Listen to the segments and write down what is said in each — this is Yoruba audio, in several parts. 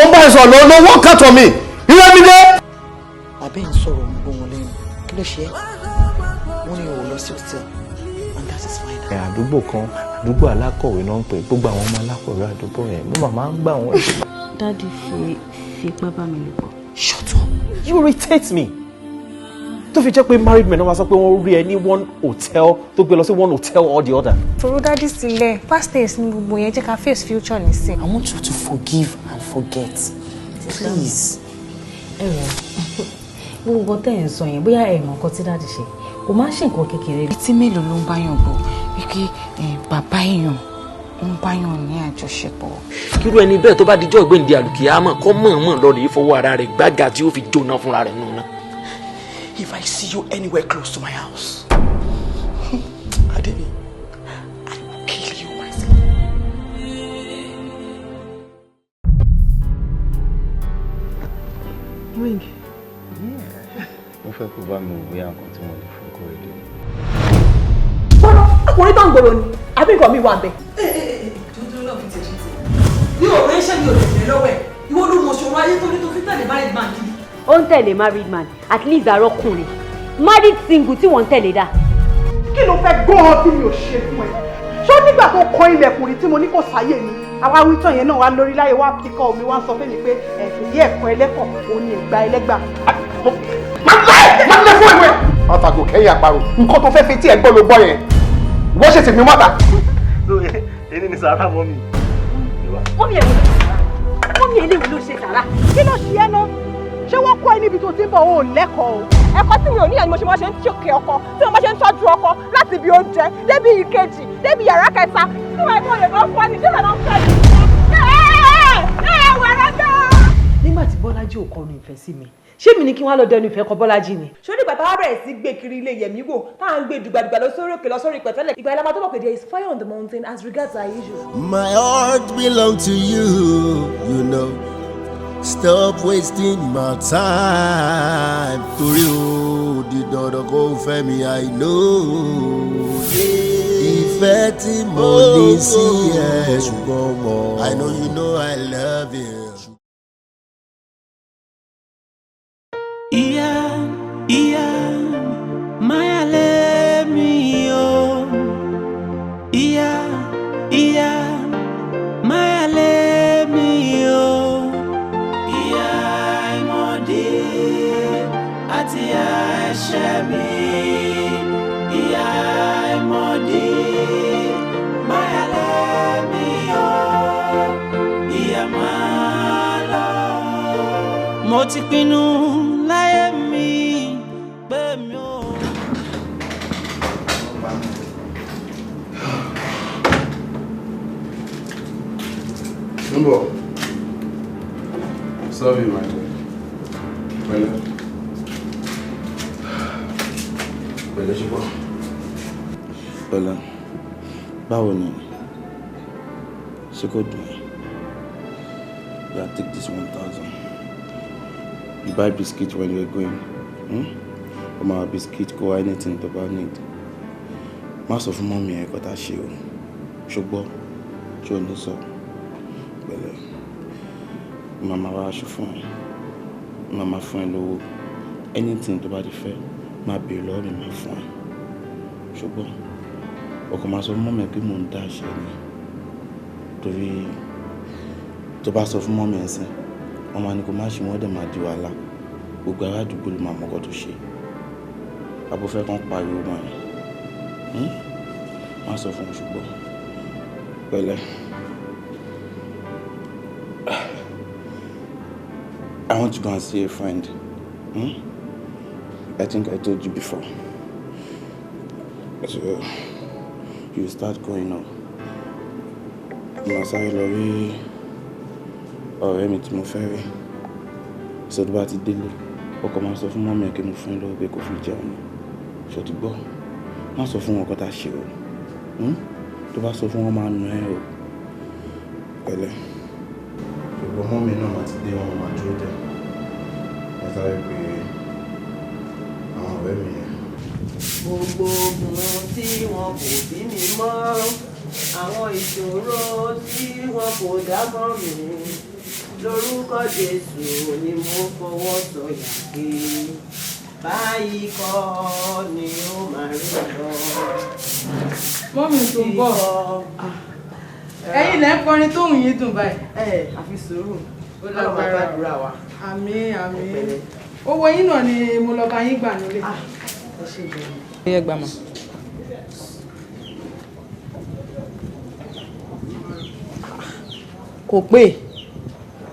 ń bá ẹ sọ̀rọ̀ no one cut on me. Ìrẹ́ mi dé. Àbẹ́ ń sọ̀rọ̀ ń gbọ́ wọn lẹ́nu. Kí ló ṣe é? Wọ́n ní òun lọ sí hòtẹ́ẹ̀lì and that is fine. Àdúgbò kan, àdúgbò alákọ̀wé náà ń pè gbogbo àwọn ọmọ alákọ̀wé àdúgbò yẹn. Mo máa ń gbà wọ́n. Daddy fi ipá bá mi lò pọ̀. Shut up. You irritate me. Tó fi jẹ́ pé married men wá sọ pé wọ́n rí ẹ ní one hotel tó gbé lọ sí one hotel or the other. Tòró dádì sílẹ̀, past days ní gbogbo yẹn jẹ́ ká face future nísìn. I want you to forgive and forget. Please. Gbogbo tẹ́ ẹ̀ ń sọ yẹn bóyá ẹ̀ mọ̀ nǹkan tí dáàdì ṣe kò má ṣe nǹkan kékeré. Etí mélòó ló ń báyàn gbọ́ wípé bàbá èèyàn ń báyàn ní àjọṣepọ̀. Kírú ẹni bẹ́ẹ̀ tó bá dijọ́ ìgbéǹde àlùkìyámọ̀ kọ́ mọ̀ọ́mọ̀ lọ rèé fọwọ́ ara rẹ̀ gbága tí ó fi jóná fúnra rẹ̀ nù náà. If I see you anywhere close to my house, Ademi, I will kill you myself. Ring. Mo fẹ́ kó bá mi wò bóyá nǹkan tí mo lè fún kó èdè. Gbọ́dọ̀ ọkùnrin tó ń gbòòrò ni àbí nǹkan mi wà bẹ́ẹ̀. Dúdú náà fi tẹ̀sí tẹ̀. Bí òun ẹ ṣe ní òtẹ̀lẹ̀ lọ́wọ́ ẹ̀, ìwọ ló mọ̀ ṣòro ayé tó ní tó fi tẹ̀lé married man kiri. Ó ń tẹ̀lé married man at least àrọ́kùnrin married single tí wọ́n ń tẹ̀lé dá. Kí ló fẹ́ gbọ́ bí mi ò ṣe fún ẹ? Ṣé ó nígbà tó kọ ilẹ̀kùnrin tí mo ní kò sáyè ni? Àwa wítàn yẹn náà wá lórí láyé wá kíkọ́ omi wá ń sọ fún mi pé ẹ̀fìdí ẹ̀kọ́ ẹlẹ́kọ̀ọ́ òun ni ẹ̀gbà ẹlẹ́gbà. Má lẹ́ fún ìwé. Àtàgò kẹ́yìn àparò. Nǹkan tó fẹ́ fi tí ẹ gbọ́ ló gbọ́ yẹn. Wọ́n ṣe tèmi mọ́ta. Èyí ni sàrà mọ́ mi. Mọ́mí eléwo ló ṣe sàrà. Kí ló ṣe ẹ́ náà? Ṣé wọ́n kọ́ ẹ níbi tó ti ń bọ̀ o lẹ́kọ̀ọ́ o? Ẹ̀kọ́ tí mi ò ní ẹni mo ṣe máa ṣe ń ṣòkè ọkọ tí mo máa ṣe ń tọ́jú ọkọ láti ibi oúnjẹ débi ìkejì débi yàrá kẹta tí wọ́n ẹ̀kọ́ lè lọ fún ẹni tí wọ́n lọ fẹ́ mi. Nígbà tí Bọ́lájí ò kọnu ìfẹ́ sí mi, ṣé mi ni kí wọ́n lọ dẹnu ìfẹ́ kọ Bọ́lájí ni? Ṣé nígbà táwa bẹ̀rẹ̀ sí gbé kiri ilé Yẹ̀mí wò táwọn ń gbé dùgbàdùgbà lọ sórí òkè lọ sórí ìpẹ̀tẹ́lẹ̀ ìgbà ìlànà tó mọ̀ pé there is fire on the mountain as regards our issue. My heart belongs to you, you know. Stop wasting my time. Torí o di dandan kó fẹ́ mi, I know. Ìfẹ́ tí mo ní sí ẹ ṣùgbọ́n mọ̀. I know you know I love you. Iya, Maya let me oh. Iya, Maya let me oh. Iya, imodi àti ẹ̀ṣẹ̀ mi. Iya, imodi, Maya let me oh. Iya, mala. Mo ti pinnu láyé mi pé mi ò. Number. Sorry, my dear. Pẹ̀lẹ́ ṣùgbọ́n. Bọ́lá, báwo ni? Ṣé kò dùn? Yeah, take this 1,000. You buy biscuit when you're going. Or my biscuit, go anything to buy need. Má sọ fún mọ́mí ẹ̀ kó tá ṣe o. Ṣùgbọ́n, ṣé o ní sọ? Pẹ̀lẹ́. Màmá wá aṣọ fún ẹ. Màmá fún ẹ lówó. Anything tó bá ti fẹ́, má bèèrè lọ́wọ́ mi má fún ẹ. Ṣùgbọ́n, ọkọ máa sọ fún mọ́mí ẹ pé mò ń dá ṣe ni. Torí tó bá sọ fún mọ́mí ẹ sìn, wọ́n máa ní kó má ṣe wọ́n dẹ̀ máa di wàhálà. Gbogbo ará àdúgbò ló máa mọ́kọ́ tó ṣe. Abọ́fẹ́ kan pariwo mọ́ ẹ. Má sọ fún ṣùgbọ́n. Pẹ̀lẹ́. I want to go and see a friend. I think I told you before. So, you start going on. Masai lórí ọ̀rẹ́ mi tí mo fẹ́ rí. So tó bá ti délé, ọkọ máa sọ fún mọ́mí ẹ̀ kí mo fún lówó pé kò fi jẹun ni. Ṣó ti gbọ́? Má sọ fún wọn kó tá ṣe o. Tó bá sọ fún wọn máa nù ẹ́ o. Pẹ̀lẹ́. Ṣùgbọ́n mọ́mí náà máa ti dé wọn máa dúró dẹ̀. Wọ́n sáré pé àwọn ọ̀rẹ́ mi yẹn. Gbogbo ogun tí wọn kò bí mi mọ́, àwọn ìṣòro tí wọn kò dá mọ́ mi, lórúkọ lórúkọ Jésù ni mo fọwọ́ sọ̀yà pé báyìí kọ́ ni ó máa rí lọ. Mọ́mì tó ń bọ̀ ẹ̀yin lẹ́ ń kọrin tóhùn yín dùn báyìí. Àfi sùúrù ó lágbára àdúrà wa. Àmín àmín. Owó yín náà ni mo lọ bá yín gbà nílé. Ẹ ṣe bẹ̀rẹ̀. Ẹ gbà mọ́. Kò pé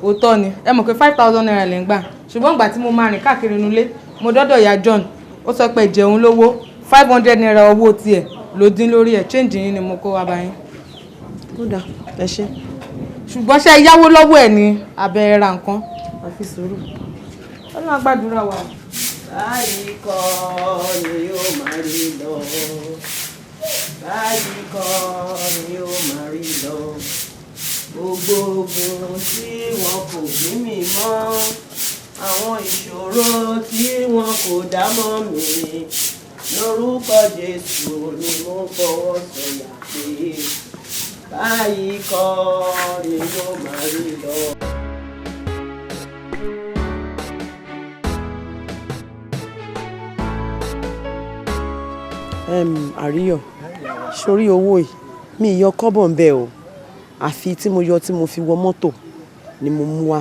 òótọ́ ni ẹ mọ̀ pé 5,000 naira lè ń gbà ṣùgbọ́n ìgbà tí mo máa rìn káàkiri nulẹ̀ mo dọ́dọ̀ ìyá John ó sọ pé jẹun lówó 500 naira owó tiẹ̀ ló dín lórí ẹ̀ change yín ni mo kó wá bá yín. Kódà ẹ ṣe. Ṣùgbọ́n ṣe yáwó lọ́wọ́ ẹ̀ ní abẹ́ ra nǹkan àfi sùúrù Ọlọ́run á gbàdúrà wa. Báyìí kọ́ ni ó máa rí lọ. Báyìí kọ́ ni ó máa rí lọ. Gbogbo ogun tí wọn kò bí mi mọ́, àwọn ìṣòro tí wọn kò dá mọ́ mi, lórúkọ Jésù ni mo fọwọ́ sọ̀yà pé báyìí kọ́ ni ó máa rí lọ. Àríyọ̀ sórí owó yìí mi yọ kọ́bọ̀ ń bẹ o àfi tí mo yọ tí mo fi wọ mọ́tò ni mo mú wá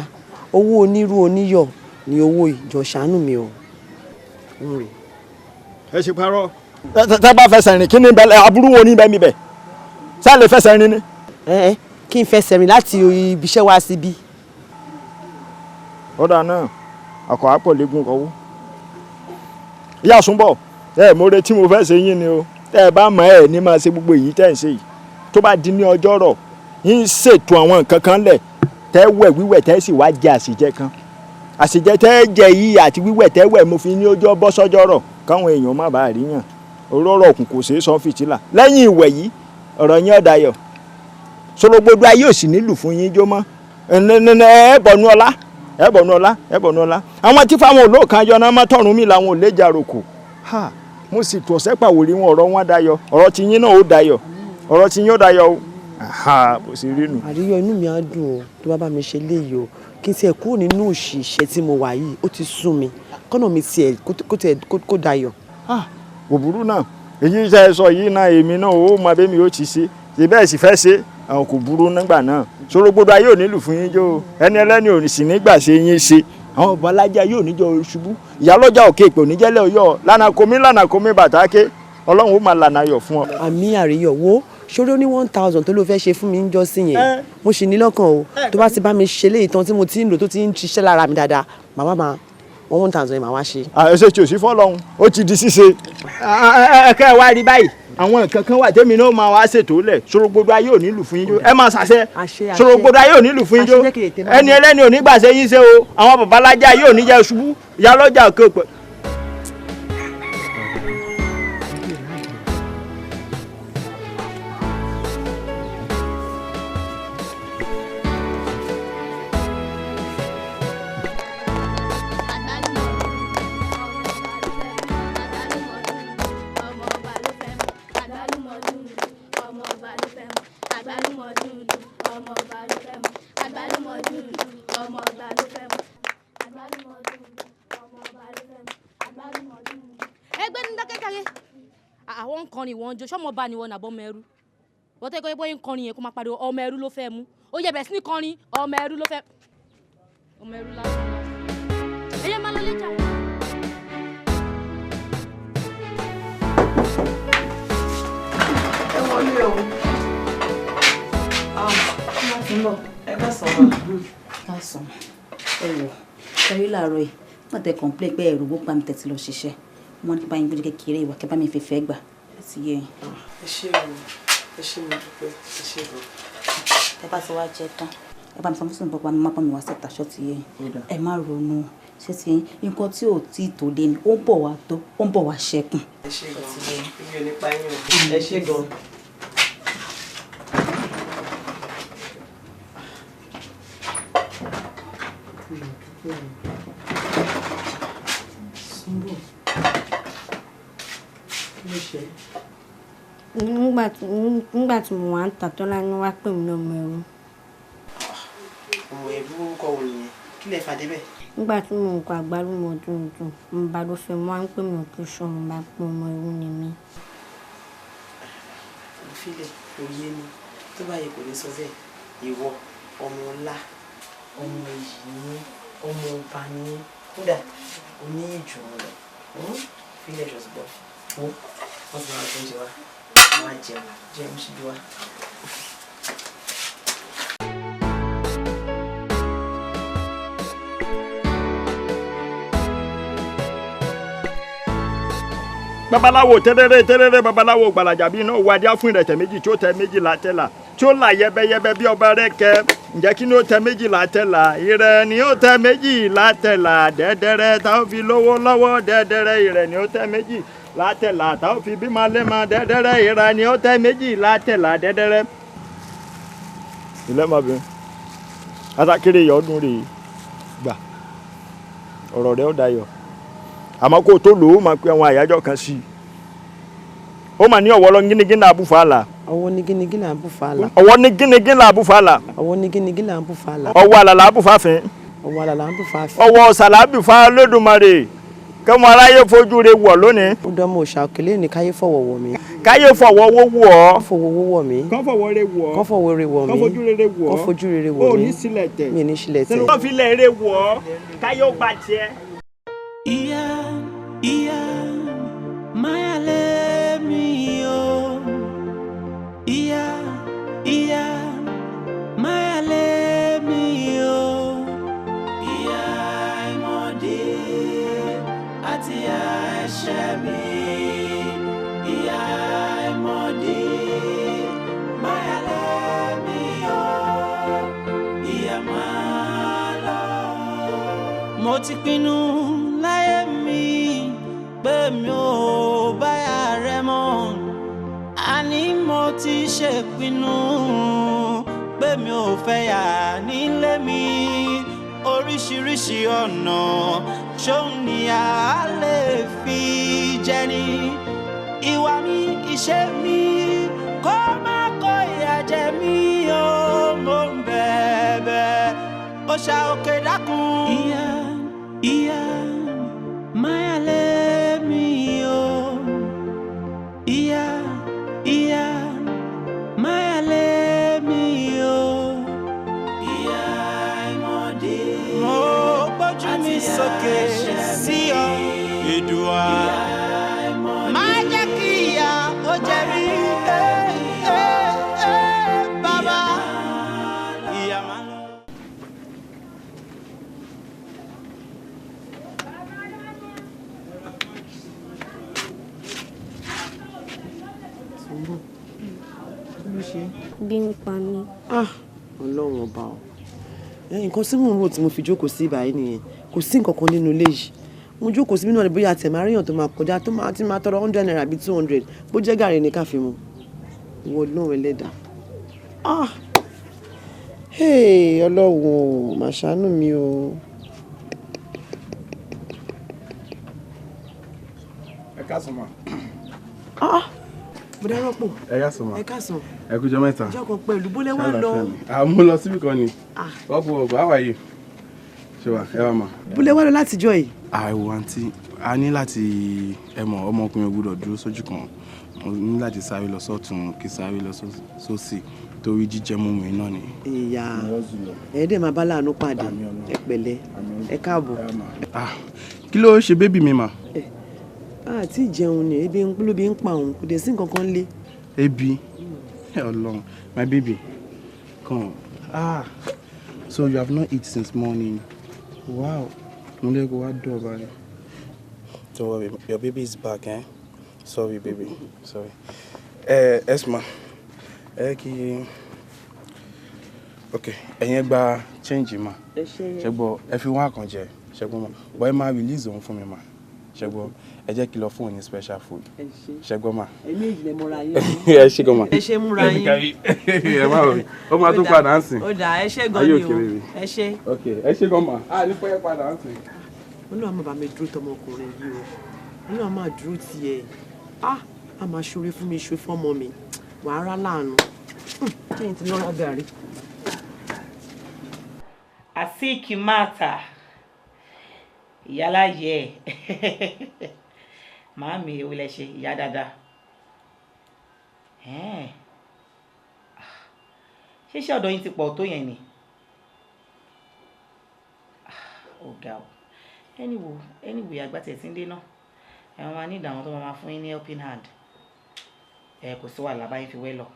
owó onírú oníyọ̀ ni owó ìjọ ṣàánú mi o. ẹ ṣe parọ́ tẹ́ bá fẹsẹ̀ rìn kí ni aburú wo ní bẹ́ẹ̀ mi bẹ̀ ṣáà lè fẹsẹ̀ rìn ni. kí n fẹsẹ̀ rìn láti ibiṣẹ́ wá síbí. ọ̀dà náà àkọ́ àpọ̀ lẹ́gùn kọ́wọ́ ìyá àsúnbọ̀ mo retí mo fẹ́ ṣe yín ni o tẹ́ ẹ bá mọ̀ ẹ́ ní máa ṣe gbogbo èyí tẹ́ ẹ̀ ń ṣe yìí tó bá di ní ọjọ́ rọ̀ yín ṣètò àwọn nǹkan kan lẹ̀ tẹ́ wẹ̀ wíwẹ̀ tẹ́ sì wá jẹ àṣìjẹ kan àṣìjẹ tẹ́ jẹ yìí àti wíwẹ̀ tẹ́ wẹ̀ mo fi ní ọjọ́ bọ́ sọ́jọ́ rọ̀ káwọn èèyàn má bàa rí yàn òróró òkun kò ṣeé sọ fìtílà lẹ́yìn ìwẹ̀ yìí ọ̀rọ̀ yín ọ̀dàyọ̀ sọlọ́gbọ́dọ̀ ayé ò sì nílùú fún yín jó mọ́ ẹ̀bọ̀nú ọlá àwọn tí fáwọn olóòkan yọ náà mọ́tọ́rùn mi làwọn ò lè jaroko mo sì tọ̀ sẹ́pà wòrí wọn ọ̀rọ̀ wọn dayọ̀ ọ̀rọ̀ tí yín náà ó dayọ̀ ọ̀rọ̀ tí yín ó dayọ̀ o bó ṣe rí nù. Àríyọ̀ inú mi á dùn o tó bá mi ṣe léyìí o kí n tiẹ̀ kúrò nínú òṣìṣẹ́ tí mo wà yìí ó ti sún mi kọ́nà mi tiẹ̀ kó dayọ̀. kò burú náà èyí ṣe sọ yìí náà èmi náà ó mọ abẹ́mi ó ti ṣe ṣe bẹ́ẹ̀ sì fẹ́ ṣe àwọn kò burú nígbà náà Sọ̀rọ̀gbọ̀dọ̀ ayé ò nílùú fún yín jó ẹni ẹlẹ́ni ò sì nígbà ṣe yín ṣe àwọn babalájà yóò níjọ ṣubú ìyálọ́jà òkè ìpè oníjẹ́lẹ̀ ọyọ́ lánàá komi bàtàké ọlọ́run ó máa lànà ayọ̀ fún ọ. àmì Àríyọ̀ wo ṣòro ní 1,000 tó ló fẹ́ ṣe fún mi ń jọ sí yẹn mo sì ní lọ́kàn o tó bá ti bá mi ṣe léyìí tán tí mo ti ń lò tó ti ń ṣiṣẹ́ lára mi dáadáa màá máa 1,000 yẹn màá wá ṣe. ẹsẹ̀ tí ò sí fọ́lọ́hún ó ti di ṣíṣe. ẹ̀kẹ́ ẹ wá rí báyìí àwọn nǹkan kan wà tẹ́mi náà máa wá ṣètò lẹ̀ Sọ̀rọ̀gbọ̀dọ̀ ayé ò nílùú fún yín jó ẹ máa ṣàṣẹ Sọ̀rọ̀gbọ̀dọ̀ ayé ò nílùú fún yín jó ẹni ẹlẹ́ni ò ní gbà ṣe yín ṣe o àwọn babalájà ayé ò ní jẹ́ ṣubú ìyálọ́jà òkè òpè. àwọn nkọrin wọn jó sọmọ bá ni wọn nàbọ ọmọ ẹrú wọ́n tẹ́ kọ́ bóyá nkọrin yẹn kó máa pariwo ọmọ ẹrú ló fẹ́ mú ó yẹ bẹ̀rẹ̀ sí ní kọrin ọmọ ẹrú ló fẹ́ ọmọ ẹrú lásán ẹyẹ máa lọ lẹ́jà. ẹ wọlé o ẹ ká sọ̀rọ̀ ká sàn ẹ wọ ṣẹrí làárọ̀ yìí wọ́n tẹ kọ̀ǹpilẹ̀ pé ẹ̀rù gbogbo àmì tẹ̀sí lọ ṣiṣẹ́ wọ́n ní báyìí gbọ́dọ̀ kékeré ìwà kẹ́ bá mi fẹ́fẹ́ gbà láti yẹ. ẹ ṣé mo dúpẹ́ ẹ ṣé o. ẹ bá ti wá jẹ tán ẹ bá mi sọ fún sínú pọpọ mi má pọ mi wá sí ìtàṣọ ti yẹ ẹ má ronú ṣé ti yẹn nǹkan tí ò tí tó dé ni ó ń bọ̀ wá tó ó ń bọ̀ wá ṣẹ́kùn. ẹ ṣé gan ibi ò ní pa yín o ẹ ṣé gan. nígbà tí mo wà ń tà Tọ́lá ní wá pè mí lọ́mọ ẹrú. ọmọ ẹrú kọ wò nìyẹn. kí lẹ fà débẹ̀. nígbà tí mo ń kọ àgbálùmọ̀ dùndùn mo bá ló fẹ́ mo wá ń pè mí òkè ṣọ́ mo bá pé ọmọ ẹrú ni mí. ìfilẹ̀ òye ni tó bá yẹ kò lè sọ bẹ́ẹ̀ ìwọ ọmọ ńlá ọmọ èyí ní ọmọ ọba ní kódà oní ìjùmọ̀ rẹ̀ ìfilẹ̀ ṣọ̀ṣùgbọ́ fún wọ́n ti máa tó ń jẹ wá máa jẹun síbi wá. babaláwo tẹ́rẹ́rẹ́ babaláwo gbalaja bíi iná òwò adíá fún ìrẹ̀tẹ̀ méjì tí ó tẹ méjìlá tẹ́là tí ó là yẹbẹyẹbẹ bí ọba rẹ̀ kẹ́ ǹjẹ́ kí ni ó tẹ méjìlá tẹ́là ìrẹ̀ ni ó tẹ méjìlá tẹ́là dẹ́dẹ́rẹ́ tá ó fi lówó lọ́wọ́ dẹ́dẹ́rẹ́ ìrẹ̀ ni ó tẹ méjìlá tẹ́là tá ó fi bímọ lẹ́mọ dẹ́dẹ́rẹ́ ìrẹ̀ ni ó tẹ méjìlá tẹ́là dẹ́dẹ́rẹ́. ilé ọmọbìnrin atakiri yọ ọdún rèé gbà ọ̀rọ̀ rẹ̀ ó dayọ̀ àmọ́ kó tó lò ó máa pe àwọn àyájọ́ kan sí i ó mà ní ọ̀wọ́ lọ gínigín náà búfàlà. ọwọ́ ní gínigín náà búfàlà. ọwọ́ ní gínigín náà búfàlà. ọwọ́ ní gínigín náà búfàlà. ọwọ́ àlàlà búfàfin. ọwọ́ àlàlà búfàfin. ọwọ́ sàlábì fa lódùmarè kẹ́mu aráyé fojú re wọ̀ lónìí. ó dán mọ́ òòṣà òkèlè ní káyé fọwọ́ wọ̀ mí. káyé fọwọ́ wó wù ọ́. kọ́ fọwọ́ wó wọ̀ mí. kọ́ fọwọ́ re wọ̀ ọ́. kọ́ fọwọ́ re wọ̀ mí. kọ́ fojú rere wọ̀ ọ́. kọ́ fojú rere wọ̀ mí. ó ní sílẹ̀ tẹ̀. mi ní sílẹ̀ tẹ̀. kọ́ fi lẹ̀ re wọ̀ ọ́ káyé ó gbà tiẹ̀. ìyá ìyá máyà lé mi o ìyá ìyá máyà lé mi o ìyá ìmọ̀dé àti ẹ̀ṣẹ̀ mi ìyá ìmọ̀dé máyà lé mi o ìyá máa lọ. mo ti pinnu láyé mi pé mi ò báyà rẹ mọ́ àní mo ti ṣèpinnu pé mi ò fẹ́ yà nílé mi oríṣiríṣi ọ̀nà ṣóun ni a lè fi jẹ ni ìwà mi ìṣe mi kó má kó ìyà jẹ mí o mo ń bẹ̀bẹ̀ ó ṣá òkè dákun. ìyá ìyá máyà lé mi o ìyá ìyá máyà lé mi o ìyá ìmọ̀dé mo gbójú mi sókè sí ọ Èdùà má jẹ́ kí ìyà ó jẹ mí bàbá ìyá má lọ. bí ń pa mí. ọlọ́run ọba o nǹkan tí mò ń rò tí mo fi jókòó sí ìbàyí nìyẹn kò sí nǹkan kan nínú ilé yìí mo jókòó síbí náà bóyá àtẹ̀máríyàn tó máa kọjá tó máa ti máa tọrọ 100 naira bíi 200 bó jẹ́ gàrí ní káfí mu ìwọ lóhùn ẹlẹ́dà ọlọ́run ò máa ṣàánú mi o. ẹ káàsán ma. mo dá rọ́pò. ẹ káàsán ma. ẹ káàsán. ẹ kú jọ́ mẹ́ta. ìjọ kan pẹ̀lú bólẹ̀ wà lọ. mo lọ síbi kan ni. wọ́pọ̀ ọ̀gbọ́n how are you? ṣé wà ẹ wà ma. bólẹ̀ wà lọ látijọ́ yìí. àìwò àǹtí a ní láti ọmọkùnrin ò gbọ́dọ̀ dúró sójú kan mo ní láti sáré lọ sọ́tún kí sáré lọ sósì torí jíjẹ mímu iná ni. ìyá ẹ̀ẹ́dẹ̀ máa bá láàánú pàdé ẹ pẹ̀lẹ́ ẹ káàbọ̀. kí ló ṣe bébì mi mà. àti ìjẹun ni ebi ń pa òun kò dé sí nǹkan kan lé. ebi Ọlọ́run my baby come so you have not eaten since morning wow mo lè kó wá dọ̀ báyìí. don't worry your baby is back sorry baby sorry Esma kí ok ẹ̀yin gba change ma ṣẹ́gbọ́ ẹ fi wọ́n àkànjẹ ṣẹ́gbọ́ ma bọ́ ẹ máa release òun fún mi ma ṣẹ́gbọ́ ẹ jẹ́ kí lọ fún òun ní special food ṣẹ́gbọ́ ma. ẹ̀mí ìjìnlẹ̀ múra yín. ẹ ṣe gan ma. ẹ ṣe múra yín. ẹ má rò ó máa tún padà ń sìn. ó dà ẹ ṣe gan ni o ẹ ṣe. ok ẹ ṣe gan ma a ní pẹ́ padà ń sìn. olúwa máa bá mi dúró tọmọkùnrin yìí o olúwa máa dúró tiẹ̀ a máa ṣoore fún mi ṣe fọ́mọ mi wàá rà láàánú kẹ́yìn tí lọ́ra gàrí. Asikimata. Ìyálà yẹ. Màámi ewu lẹ ṣe ìyá dáadáa. Ṣé iṣẹ́ ọ̀dọ̀ yín ti pọ̀ tó yẹn ni? Ó ga o. Anyway, àgbà tẹ̀ sí ń dé náà. Ẹ̀wọ̀n máa ní ìdàwọn tó máa fún yín ní helping hand. Kò sí wàhálà báyìí fi wẹ́ lọ.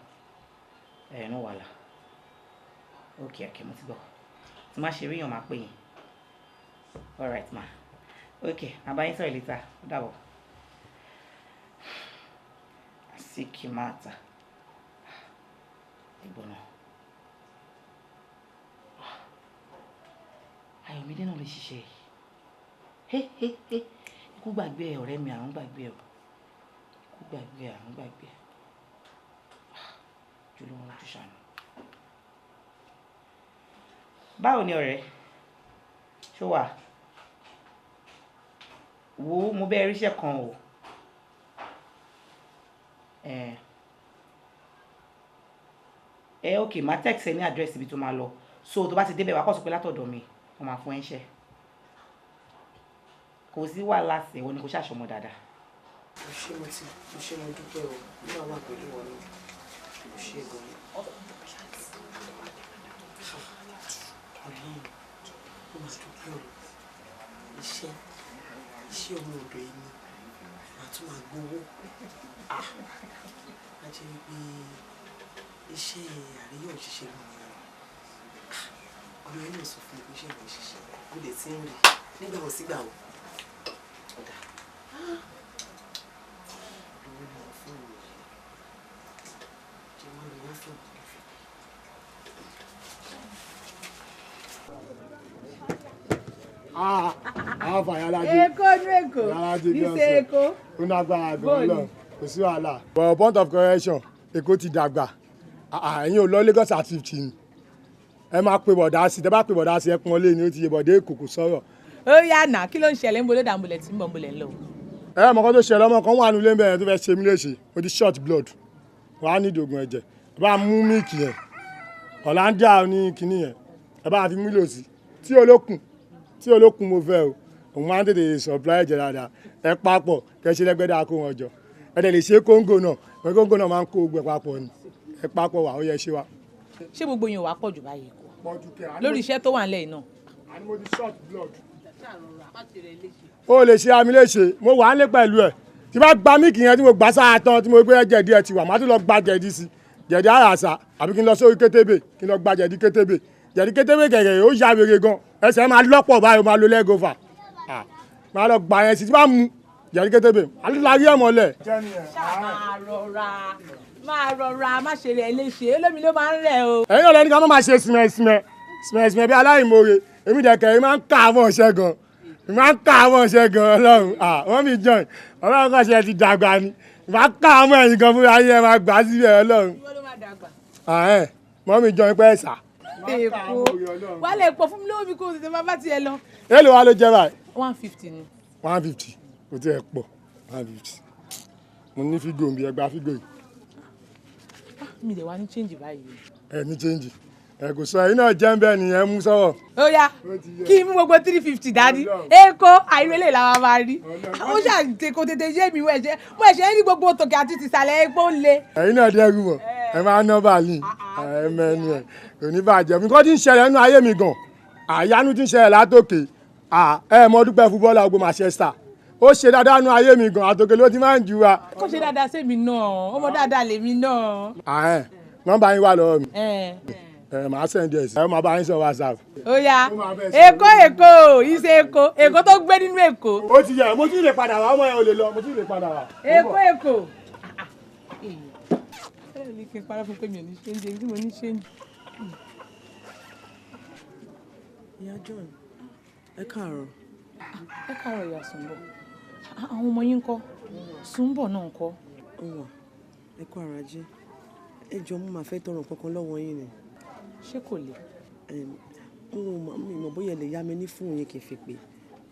No wàhálà. Okay, mo ti gbọ́. Tí má ṣe ríyàn máa pè yín. All right, ma. Okay, màá bá yín sọ̀rọ̀ later. Ó dàbọ̀. Asikimata. Ìgbóná. Ayọ̀mídé náà lè ṣiṣẹ́ yìí. Ikú gbàgbé ẹ ọ̀rẹ́ mi, àrùn gbàgbé ẹ. Ikú gbàgbé ẹ, àrùn gbàgbé ẹ. Jùlọ wọn tún ṣàánú. Báwo ni ọ̀rẹ́? Ṣó wà? Wo mo bẹ́ẹ̀ ríṣẹ́ kan o. Okay, máa text ẹ ní address ibi tó máa lọ. So tó bá ti débẹ̀ wá kọ́ sọ pé látọ̀dọ̀ mi, wọ́n máa fún ẹ iṣẹ́. Kò sí wàhálà sí ìwọ ni kò ṣàṣọmọ dáadáa. Mo ṣe mo dúpẹ́ o, ní àwọn àpèlú wọn ni mo ṣe gan-an. Mo máa dúpẹ́ o, iṣẹ́ ọmọ ọ̀dọ̀ yìí ni màá tún máa gbowó. A jẹ́ wípé iṣẹ́ àríyá òṣìṣẹ́ ló ní ọmọ ẹni ò sọ fún mi iṣẹ́ ìwé ṣiṣẹ́ ó lè ti ń rí nígbà wo sígbà wo. Ọ̀dà lówó ni wọ́n fún mi jẹ́ wọ́n lè wọ́n fún mi. Èkó ní Èkó ìṣe Èkó. Ó nágbára gan-an lọ kò sí wàhálà. But point of correction Èkó ti dàgbà ẹ̀yin ò lọ Lagos at 15 ẹ máa pe bọ̀dá sí tẹ bá pe bọ̀dá sí ẹ pọn lé ní ó ti yẹ bọ̀dé Èkó kò sọ̀rọ̀. Ó yá nà kí ló ń ṣẹlẹ̀ ń bolódà ń bolẹ̀ tí ń bọ̀ ń bolẹ̀ ń lọ. Mọ̀kọ́ tó ṣẹlẹ̀ ọmọ kan wà nílé ń bẹ̀rẹ̀ tó fẹ́ ṣe mí léṣe ó ti short blood wàá ní ìdògùn ẹ̀jẹ̀ ẹ bá mú míìkì yẹn Hollandia ní kinní yẹn ẹ bá fi mílò sí tí olókun mo fẹ́ o òun máa ń tètè supply ẹ̀jẹ̀ dáadáa ẹ papọ̀ kẹ́ ṣe lẹ́gbẹ́dá kó wọn jọ ẹ dẹ̀ lè ṣe kóńgò náà kóńgò náà máa ń kó gbẹ papọ̀ ni ẹ papọ̀ wà ó yẹ ṣe wa. Ṣé gbogbo yẹn wàá pọ̀ jù báyìí kọ́ lórí iṣẹ́ tó wà nílẹ̀ yìí náà. àní mo ti short blood. o lè ṣe àmì léṣe mo wà á lé pẹ̀lú ẹ̀ tí bá gba míìkì yẹn tí mo gbà sáà tán tí mo gbé jẹ̀dí ẹ̀ ti wà má tún lọ gba jẹ̀dí sí jẹ̀dí àràsà àbí kí n lọ sórí kétébè kí n lọ gba jẹ̀dí kétébè gẹ̀gẹ̀ ó ya wèrè gan ẹsẹ̀ máa lọ́pọ̀ báyìí ó máa lo lẹ́gọ́fà máa lọ gbà yẹn sí tí bá mu jẹ̀dí kétébè alárí ẹ̀ mọ́lẹ̀. máa rọra má ṣe rẹ̀ léṣe olómi ló máa ń rẹ̀ o. ẹ̀yin náà lẹ́ni ká má máa ṣe sìmẹ̀sìmẹ̀ bí aláìmoore èmi dẹ̀kẹ̀ máa ń ká àwọn ọ̀ṣẹ́ gan ọlọ́run wọ́n mi join ọlọ́run kan ṣe ti dàgbà ni máa ká àwọn ẹ̀yìn gan fúnra yín ẹ máa gbà síbẹ̀ ọlọ́run. wọ́n mi join pẹ́ ẹ̀sà. Èkó wà lè pọ̀ fún mi lówó mi kó o tètè máa bá tiẹ̀ lọ. èlò wa ló jẹ́ báyìí. 150 ni. 150 kò tí ẹ pọ̀ 150 mo ní fígò mi ẹgbàá fígò yìí. Mi lè wá ní change báyìí. Ẹ ní change ẹ kò sọ ẹ̀yin náà jẹ́ ń bẹ́ẹ̀ nìyẹn mú sọ́wọ́. Ó yá kí n mú gbogbo 350 dání Èkó àìrèlè làwọn máa rí ó ṣàtẹ kò tètè yé mi mo ẹ̀ṣẹ̀ ní gbogbo tòkè àti tìsàlẹ̀ epo ń le. ẹ̀yin náà dẹ́rù mọ̀ ẹ máa ná bàálì ẹ mẹ́nu ẹ̀ kò ní bàjẹ́ nǹkan tí ń ṣẹlẹ̀ nínú ayé mi gan àyánú tí ń ṣẹlẹ̀ látòkè ẹ mọ dúpẹ́ fúbọ́ọ̀lù àgbo Manchester ó ṣe dáadáa nínú ayé mi gan àtòkè ló ti máa ń ju wa. kó ṣe dáadáa sẹ́mi náà ọmọ dáadáa lèmi náà. nọ́mbà yín wà lọ́wọ́ mi màá sẹ́ndí ẹ̀ sí ẹ máa bá yín sọ WhatsApp. Ó yá Èkó ìṣe Èkó tó gbé nínú Èkó. ó ti yẹ mo tún lè padà wá ọmọ yẹn ò lè lọ mo tún lè padà wá. Èkó. ẹ ní kí n parọ́ fún pé mi ò ní ṣéǹjì èyí tí mo ní ṣéǹjì. Ìyá John ẹ káàárọ̀. Ẹ káàárọ̀ ìyá Sùnbọ̀ àwọn ọmọ yín ń kọ́ Sùnbọ̀ náà ń kọ́. ó wà ẹ kú ara jẹ́ ẹ jọ mo máa fẹ́ tọrọ kankan lọ́wọ́ yín ni. Ṣé kò lè. mi mọ̀ bóyá lè yá mi ní fóònù yẹn kì í fi pé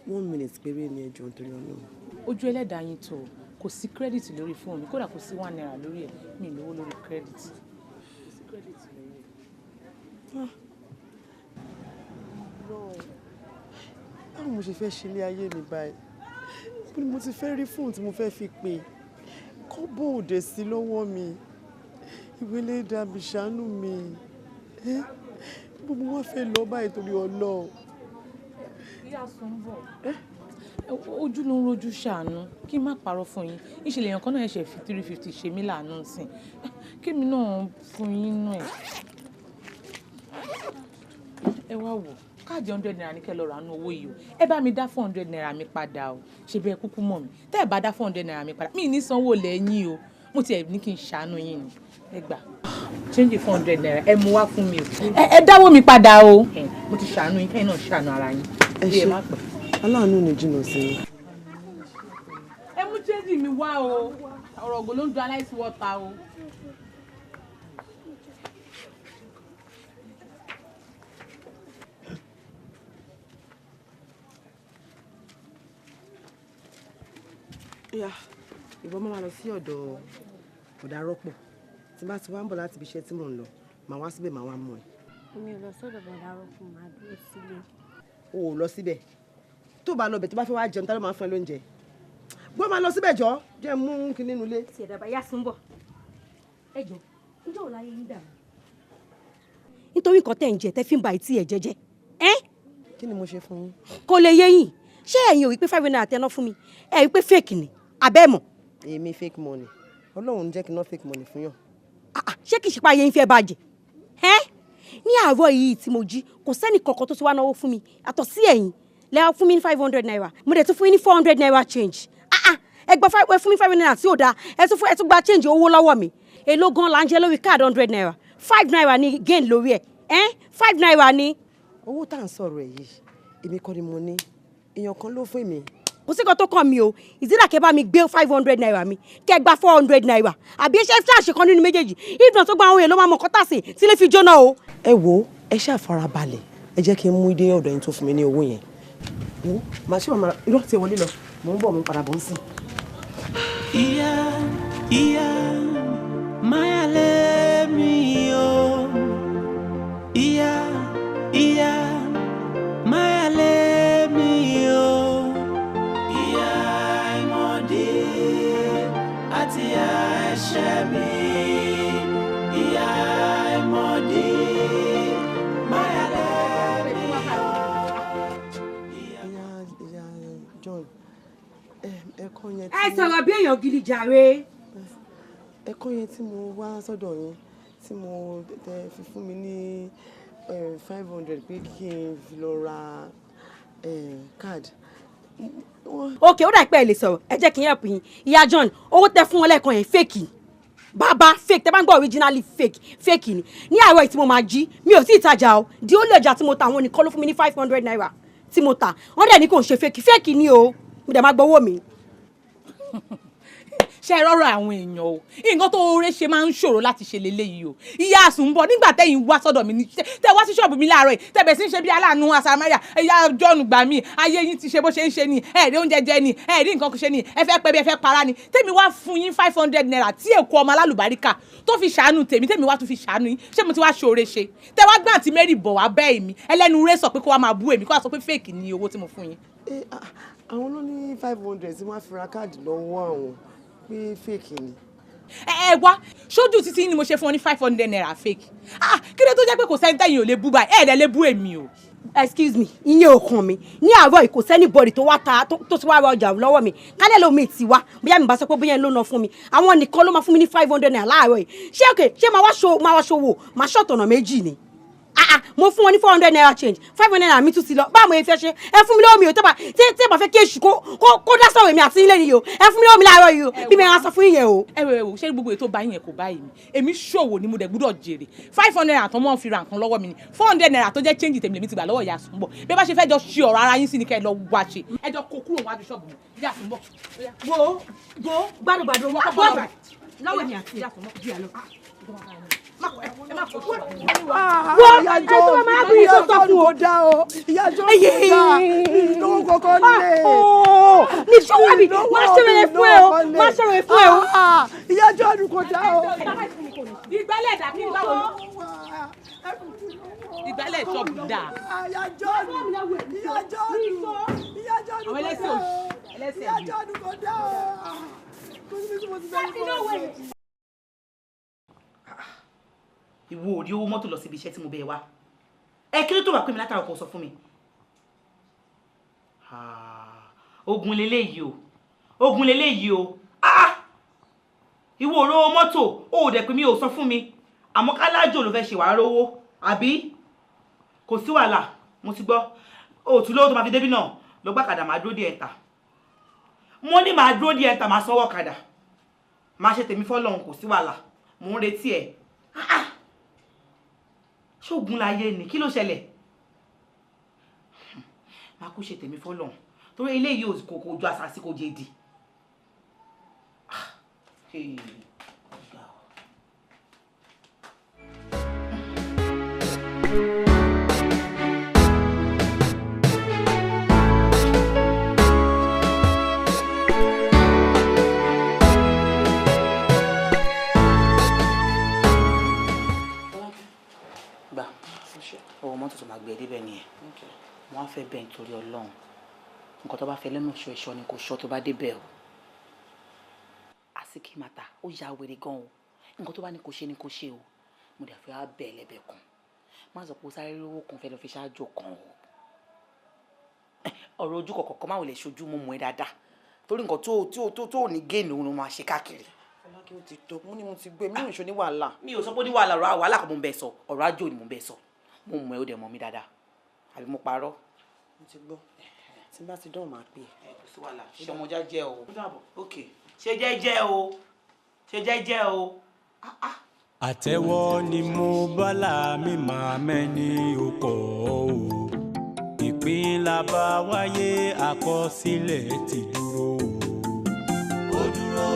1 minute péré ni ẹ jọ nítorí Ọlọ́run. Ojú ẹlẹ́dàá yín tó kò sí kírẹ́dìtì lórí fóònù mi kódà kò sí 1 naira lórí ẹ̀ mi lówó lórí kírẹ́dìtì. Kò sí kírẹ́dìtì lórí ẹ̀. báwo mo ṣe fẹ́ ṣe ilé ayé mi báyìí bí mo ti fẹ́ rí fóònù tí mo fẹ́ fi pè kọ́bọ̀ òde sí lọ́wọ́ mi ìwélé dàbí ṣàánú mi gbogbo wọn fẹ́ lọ báyìí torí ọlọ́. ìyá Sùnbọ̀ ojú ló ń rojú ṣàánú kí n má parọ́ fún yín ìṣẹ̀lẹ̀ èèyàn kan náà ṣe fi 350 ṣe mí láàánú sìn kémi náà fún yín náà ẹ wá wò káàdì 100 naira ní kẹ́ lọ rà nú owó yìí o ẹ bá mi dá 400 naira mi padà o ṣe bẹ́ẹ̀ kúkú mọ̀ mi tẹ́ ẹ bá dá 400 naira mi padà mi ní sanwó lẹ́yìn o mo tiẹ̀ ní kí n ṣàánú yín ni ẹ gbà change 400 naira ẹ mú wá fún mi o ẹ dáwó mi padà o mo ti ṣàánú yín kẹ́yìn náà ṣàánú ara yín ẹ ṣe aláàánú ni jìnnà sí i. ẹ mú change mi wá o ọ̀rọ̀ ògùn ló ń dun aláìsí wọ́ta o. ìwọ máa lọ sí ọ̀dọ̀ ọ̀dà rọ́pò tí bá ti wá ń bọ̀ láti ibi iṣẹ́ tí mò ń lọ màá wá síbẹ̀ màá wá mú ẹ. mi ò lọ sọ́dọ̀ ọ̀dà rọ́pò màá dúró sílé. o ò lọ síbẹ̀ tó bá lọ bẹ̀ tó bá fẹ́ wá jẹun tá ló máa fún ẹ lóúnjẹ gbọ́ máa lọ síbẹ̀ jọ jẹ́ mú kí nínú ilé. ti ẹ̀dàbà yá Sùnbọ̀ ẹ jọ níjọ́ ò láyé yín dàrú. nítorí nǹkan tẹ̀ ń jẹ tẹ́ fi ń ba ìtì ẹ̀ jẹ́jẹ́ kí ni mo ṣe fún yín. kò lè yé yín ṣé ẹ̀yin ò rí pé 5 naira tẹ́ná fún mi ẹ̀ rí pé fake ni abẹ́ mọ̀. èmi fake money ọlọ́run jẹ́ kí n ná fake money fún yàn. ṣé kìí ṣe pa ayé yín fẹ́ bàjẹ́ ní àárọ̀ yìí tí mo jí kò sẹ́ni kankan tó ti wá náwó fún mi àtọ̀ sí ẹ̀yin lẹ́wọ́ fún mi ní 500 naira mo dẹ̀ tún fún yín ní 400 naira change ẹ gba fún mi 5 naira tí ò dáa ẹ tún gba change owó lọ́wọ́ mi èló gan la ń jẹ lórí card 100 naira 5 naira ni gain lórí ẹ̀ 5 naira ni. owó tá à ń sọ̀rọ̀ ẹ̀ yìí èmi kọ́ ni mo ní èèyàn kan ló fún mi. kò sí kan tó kàn mí o ìdílà kẹ́ bá mi gbé 500 naira mi kẹ́ gba 400 naira àbí ẹ ṣe fíláàṣì kan nínú méjèèjì ìdùnnà tó gba àwọn èèyàn ló máa mọ kọ́tà sí tí lè fi jóná o. ẹ wo ẹ ṣáà farabalẹ̀ ẹ jẹ́ kí n mú ìdí ọ̀dọ̀ yín tó fún mi ní owó yẹn wo màá ṣe màmá irọ́ ti wọlé lọ mò ń bọ̀ mo ń padà bọ̀ ń sìn. ìyá máyà lé mi o ìyá máyà lé mi o ìyá ìmọ̀dé àti ẹ̀ṣẹ̀ mi ìyá ìmọ̀dé máyà lé mi o. ìyá John ẹ̀kọ́ yẹn ẹ sọ̀rọ̀ bí èèyàn gidi jàre. ẹ̀kọ́ yẹn tí mo wá sọ́dọ̀ yín tí mo tẹ fi fún mi ní 500 pé kí n fi lọ ra card. òkè ó dà pé ẹ lè sọ̀rọ̀ ẹ jẹ́ kí n help yín ìyá John owó tẹ fún wọn lẹ́ẹ̀kan yẹn fake bàbá fake tẹ bá ń gbọ́ originally fake ni ní àárọ̀ tí mo máa jí mi ò tí ì tajà o di ó lè ọjà tí mo ta àwọn nìkan ló fún mi ní 500 naira tí mo ta wọ́n dẹ̀ ní kò ń ṣe fake ni o mo dẹ̀ máa gbowó mi. ṣe rọrọ àwọn èèyàn o nǹkan tó oore ṣe máa ń ṣòro láti ṣe leléyìí o ìyá Sùnbọ̀ nígbà tẹ́yìn wá sọ́dọ̀ mi tẹ wá sí ṣọ́ọ̀bù mi láàárọ̀ yìí tẹbẹ sí ń ṣe bí aláàánú asamaria ìyá John gbà mí ayé yín ti ṣe bó ṣe ń ṣe ni ẹẹrí oúnjẹ jẹ ni ẹẹrí nǹkan ṣe ni ẹ fẹ́ pẹ́ bí ẹ fẹ́ para ni tèmi wá fún yín 500 naira tí èkó ọmọ alálùbáríkà tó fi ṣàánú tèmi wá tún fi ṣàánú yín ṣé mo ti wá ṣoore ṣe tẹ wá gbà tí Mary bọ̀ wá bẹ́ẹ̀ mi ẹlẹ́nu rẹ̀ sọ pé kó wá máa bú èmi kó wá sọ pé fake ni owó tí mo fún yín. àwọn ló ní 500 tí wọ́n fi ra káàdì lọ́wọ́ àwọn pé fake ni. ẹ wá ṣojú títí ni mo ṣe fún ọ ní 500 naira fake kí ló tó jẹ́ pé kò sẹ́ni tẹ́yìn ò lè bú báyìí ẹ̀ẹ́dẹ̀ lè bú èmi o. excuse me ìyẹn ò kàn mí ní àárọ̀ kò sẹ́ni bọ́ọ̀dì tó wá ta tó ti wá ra ọjà lọ́wọ́ mi kálẹ̀ lómi ti wá bóyá mi bá sọ pé bóyá ló ná fún mi àwọn nìkan ló máa fún mi ní 500 naira láàárọ̀ yìí ṣé máa wá ṣòwò máa ṣọ̀tọ̀nà méjì ni mo fún wọn ní 400 naira change 500 naira mi tún ti lọ báwo ẹ fẹ́ ṣe ẹ fún mi lọ́wọ́ mi o tẹ́ bá fẹ́ kí èṣù kó dá sọ̀rọ̀ èmi àti ilé nìyí o ẹ fún mi lọ́wọ́ mi láàárọ̀ yìí o bí mi máa sọ fún yín o. ẹ wò ṣé gbogbo ètò báyìí yẹn kò báyìí mi èmi ṣòwò ni mo dẹ̀ gbúdọ̀ jèrè 500 naira tó mọ̀ fi ra nǹkan lọ́wọ́ mi ni 400 naira tó jẹ́ change tèmi lèmi ti gbà lọ́wọ́ ìyá Sùnbọ̀ bí ẹ bá ṣe fẹ́ jọ ṣe ọ̀rọ̀ ara yín sí ni kẹ́ ẹ lọ wá ṣe ẹ jọ kó kúrò wájú ṣọ́ọ̀bù mi ìyá Sùnbọ̀. wo gbàdúgbàdú wọn kọ́ bọ́ọ̀bà lọ́wọ́ ni àti ìyá Sùnbọ̀ bí i àlọ́ wọ́n ìyájọ́ ìyájọ́ ni kò dá o ìyájọ́ ni kò dá ìlówó kọ́kọ́ lé ní sọ́wọ́ mi máa ṣẹ̀rẹ̀ fún ẹ o máa ṣẹ̀rẹ̀ fún ẹ o ìyájọ́ ni kò dá o. ìgbálẹ̀ dàbí báwo. ìgbálẹ̀ ṣọ́ọ̀bù dáa. Ìyá Jọ́ọ̀nù àwọn ẹlẹ́sìn òṣì ẹlẹ́sìn ìyá Jọ́ọ̀nù kò dá o. Kò sí bí mo ti bẹ́ẹ̀ fọ́ ìwọ ò rí owó mọ́tò lọ síbi iṣẹ́ tí mo bẹ̀ wá ẹ kí ló tó wà pé mi látara ọkọ̀ sọ fún mi. Ogun leléyìí o ogun leléyìí o ìwọ ò rówó mọ́tò ó ò dẹ̀ pé mi ò sọ fún mi àmọ́ kálájò ló fẹ́ ṣe wàá rówó àbí kò sí wàhálà mo ti gbọ́ òtún lówó tó máa fi débí náà lọ gbàkàdà máa dúró díẹ̀ ta mo ní máa dúró díẹ̀ ta máa sanwó ọ̀kadà máa ṣe tèmi fọ́lọ́run kò sí wàhálà mò ń retí ẹ̀ ṣóògùn láyé ni kí ló ṣẹlẹ̀ máa kú ṣe tèmi fọ́lọ́run torí eléyìí ò kò ju àṣàṣì kò jẹ́ di. Owó mọ́tò tó máa gbé débẹ̀ nìyẹn wọ́n á fẹ́ bẹ́ẹ̀ nítorí Ọlọ́run nǹkan tó bá fẹ́ lẹ́nu ṣọ́ ẹ̀ṣọ́ ni kò ṣọ́ tó bá débẹ̀ o àsìkí màtà ó ya wèrè gan o nǹkan tó bá ní kò ṣe ni kò ṣe o mo dẹ̀ fẹ́ wá bẹ́ẹ̀ lẹ́bẹ̀ kan má sọ pé ó sáré rówó kan fẹ́ lọ fi ṣáájú kan o ọ̀rọ̀ ojú kọ̀ọ̀kan máa ò lè ṣojú mo mọ̀ ẹ́ dáadáa torí nǹkan tó ò ní géènì òun ló máa ṣe káàkiri. Fọlákẹ́ ó ti tó mo ní mo ti gbé mi ò ń ṣe ní wàhálà. mi ò sọ pé ní wàhálà wàhálà kan mo ń bẹ sọ ọ̀rọ̀ ajó ni mo ń bẹ sọ mo mọ̀ ẹ́ ó dẹ̀ mọ̀ mí dáadáa àbí mo parọ́. mo ti gbọ́ tí n bá ti dán máa pè é. kò sí wàhálà ṣọmọjá jẹ́ o ok ṣe jẹ́jẹ́ o ṣe jẹ́jẹ́ o. àtẹ́wọ́ ni mo bọ́lá mi máa mẹ́ni okọ̀ o ìpín la bá wáyé àkọsílẹ̀ ti dúró o. ó dúró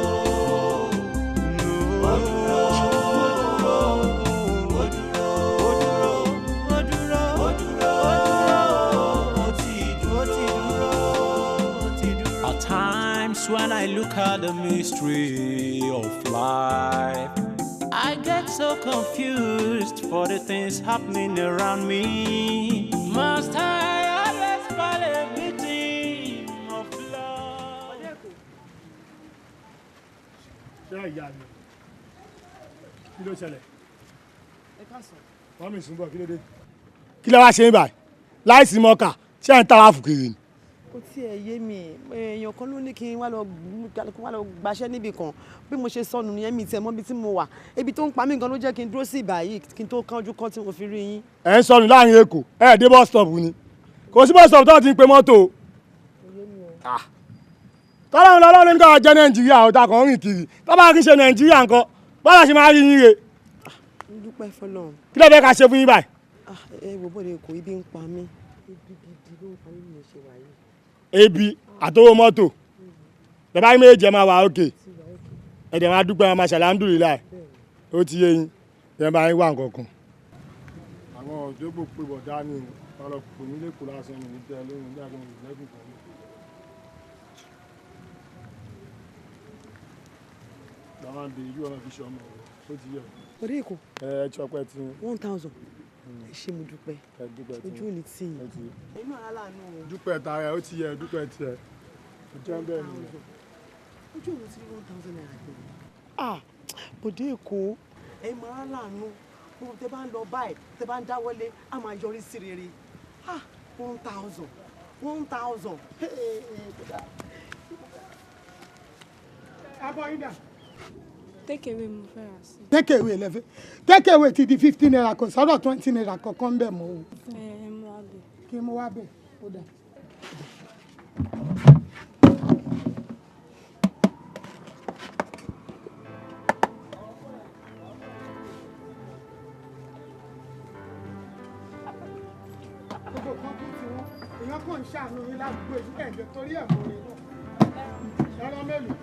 ó dúró ó dúró ó dúró ó dúró ó dúró ó ti dúró ó ti dúró. At times when I look at the mystery of life, I get so confused for the things happening around me. Must I always fall a victim of love? Ṣé ìyá mi? Kí ló ṣẹlẹ̀? Wọ́n mi sùn bọ̀ kí ló dé? Kí ló wá ṣe ń báyìí? Láìsí mọ́kà, ṣé ẹ̀ ń tàwa fùkìrì ni? Kò tiẹ̀ yé mi èèyàn kan ló ní kí n wá lọ gbaṣẹ́ níbì kan bí mo ṣe sọnù nìyẹn mi tiẹ̀ mọ́ bí tí mo wà ebi tó ń pa mí gan ló jẹ́ kí n dúró sí ìbàyí kí n tó kánjú kán tí mo fi rí yín. Ẹ ń sọnù láàrin Èkó ẹ dé bus stop ni kò sí bus stop tó ti ń pe mọ́tò. tọ́lọ́run lọ́lọ́run ní ká jẹ́ Nàìjíríà ọ̀tá kan rìn kiri tọ́ba kì í ṣe Nàìjíríà nǹkan bọ́lá ṣe máa rí yín re. ń dúpẹ́ fọlọ́run. kí ló fẹ́ ká ṣe fún yín báyìí. ẹ wo bóde Èkó ibi ń pa mí ibi gidi ló ń pa mí ní ṣe wáyé. Ebi àtọwọ́ mọ́tò bàbá yín méjì máa wà òkè ẹ̀dẹ̀ máa dúpẹ́ máa ṣàlẹ̀ àǹdùlélà ó ti yé yín ẹ̀ bá yín wà nǹkan kan. àwọn òjògbò pé bọ̀dá ni wọn lọ pè mí lẹ́kọ̀ọ́ lásán ní ìjẹ́ lóhùn ní àgbọn ìlẹ́kùn kan. làwọn àdè ìlú ọ̀nà fi ṣe ọmọ ó ti yẹ. orí Èkó. ẹ tí ọpẹ ti. 1000 ẹ ṣé mo dúpẹ́ ojú ò ní tì yín. inú ara láàánú o. dúpẹ́ tara ó ti yẹ dúpẹ́ tiẹ̀ ó jẹ́ bẹ́ẹ̀ ni. ojú òun ti rí 1000 naira gbé. bòde Èkó ẹ mọ ara láàánú mo tẹ bá ń lọ báyìí tẹ bá ń dáwọ́lé a máa yọrí sí rere 1000. abọ́ yín dà. Take away mo fẹ́ rà sí. Take away lẹ́fẹ̀ẹ́ take away ti di 15 naira kò sọ́dọ̀ 20 naira kankan bẹ́ẹ̀ mọ́ o. Ẹ mú wá bẹ̀. Kí mo wá bẹ̀ ó dà. Gbogbo kan tó ti wọ́n èèyàn kàn ń ṣàánú yín ládùúgbò yìí ẹ̀jẹ̀ torí ẹ̀ mọ́ rẹ̀ ẹ̀rọ mélòó.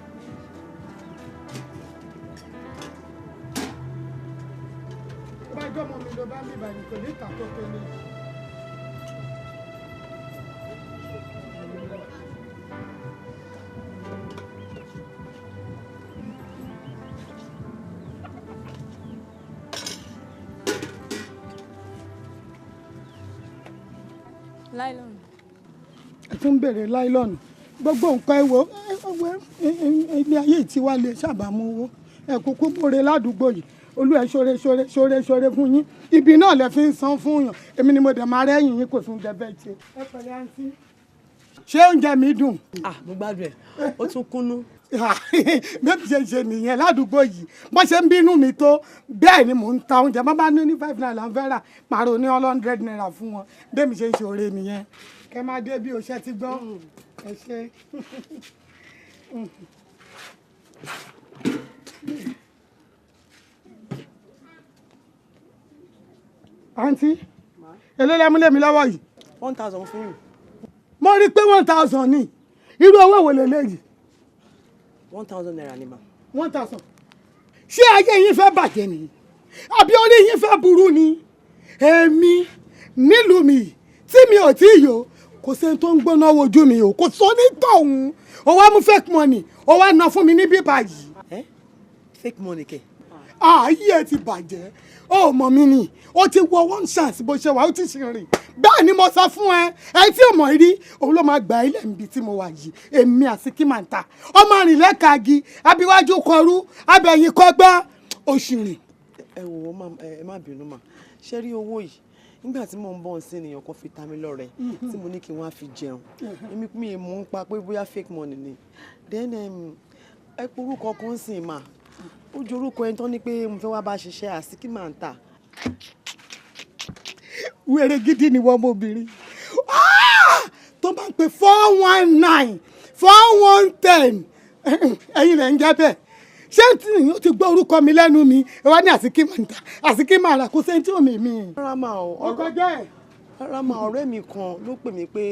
bá jọmọ mi ló bá ń bíbá ẹni kò ní ìta tó tó ní. láìlọ́nù. ẹ tún ń béèrè láìlọ́nù gbogbo nǹkan ilé ayé tí wàá lè ṣàbàmú owó ẹ kúkú bóre ládùúgbò yìí olú ẹ ṣoore fún yín ibi náà lẹ fi ń san fún yàn èmi ni mo dẹ̀ máa rẹ́yìn yín kò sún dẹ́bẹ̀ ṣe. ẹ pẹ̀lẹ́ àǹtí ṣé oúnjẹ mi dùn. mo gbádùn ẹ ó tún kúnnú. bẹ́ẹ̀ ṣe ṣe nìyẹn ládùúgbò yìí bó ṣe ń bínú mi tó bẹ́ẹ̀ ni mò ń ta oúnjẹ bá bá ní 5 naira ń fẹ́ rà pààrọ̀ ní 100 naira fún wọn bẹ́ẹ̀ mi ṣe ń ṣoore nìyẹn kẹ máa dé bí o ṣe ti gbọ́ ẹ ṣe. àǹtí eléyàmúlẹ̀ mi lọ́wọ́ yìí. 1000 fún yìí. mo rí i pé 1000 ni irú owó wo lélẹ́yìí. 1000 naira ni mà. 1000 ṣé ayé yín fẹ́ bàjẹ́ ni àbí orí yín fẹ́ burú ni èmi nílùú mi tí mi ò tí ì yó kò sẹ́ni tó ń gbóná wojú mi o kò sọ ní tọ̀hún o wá mú fake money o wá ná fún mi ní bíbá yìí. fake money kẹ. ayé ẹ ti bàjẹ́ ó mọ̀ mí ni ó ti wọ one chance bó ṣe wà ó ti ṣe rìn bẹ́ẹ̀ ni mo sọ fún ẹ tí ò mọ̀ rí òun ló máa gbà ilẹ̀ níbi tí mo wà yìí èmi àsìkí máa ń ta ọmọ rìn lẹ́kàági abiwájú kọrú abẹ́yìn kọgbá oṣù rìn. ẹ wò ó ẹ má bínú mà ṣe rí owó yìí nígbà tí mò ń bọ̀ sí ènìyàn kan fi ta mí lọ́rẹ tí mo ní kí wọ́n á fi jẹun èmi mi mú un pa pé bóyá fake money ni then ẹ pé orúkọ kan sì mà ó ju orúkọ ẹni tó ní pé mo fẹ́ wá bá ṣiṣẹ́ àsìkí máa ń tà. wèrè gidi ni wọ́n mọ́bìnrin tó bá ń pè 419 410 ẹ̀yin lẹ̀ ń jẹ́ bẹ́ẹ̀ ṣé tí yóò ti gbọ́ orúkọ mi lẹ́nu mi ẹ wá ní àsìkí máa ń ta àsìkí máa rà kó sẹ́ńtì òmì mi. rárá mà ọ̀rẹ́ mi kan ló pè mí pé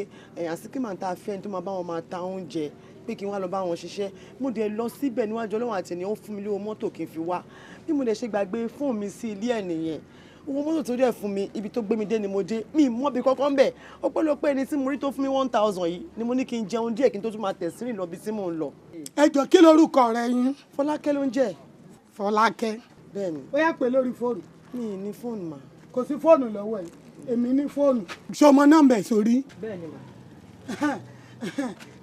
àsìkí máa ń ta fẹ́ni tó máa bá wọn máa ta oúnjẹ pé kí n wá lọ bá wọn ṣiṣẹ́ mo dẹ̀ lọ síbẹ̀ níwájú Ọlọ́run àti ènìyàn ó fún mi lówó mọ́tò kí n fi wá bí mo dẹ̀ ṣe gbàgbé fóònù mi sí ilé ẹ̀ nìyẹn owó mọ́tò tó dẹ̀ fún mi ibi tó gbé mi dé ni mo dé mi mọ́ bí kọ́kọ́ ń bẹ̀ ọpẹ́lọpẹ́ ẹni tí mo rí tó fún mi 1000 yìí ni mo ní kí n jẹun díẹ̀ kí n tó tún máa tẹ̀sírìn lọ bí tí mò ń lọ. ẹ jọ kí lorúkọ rẹ yín. Fọlákẹ́ ló ń jẹ́. Fọlákẹ́. bẹ́ẹ̀ni. ó yá pé lórí fóònù. mi ì ní fóònù mà. kò sí fóònù lọ́wọ́ ẹ̀ èmi ní fóònù. ṣọmọ nọ́mbà ẹ̀ sórí. bẹ́ẹ̀ni mà.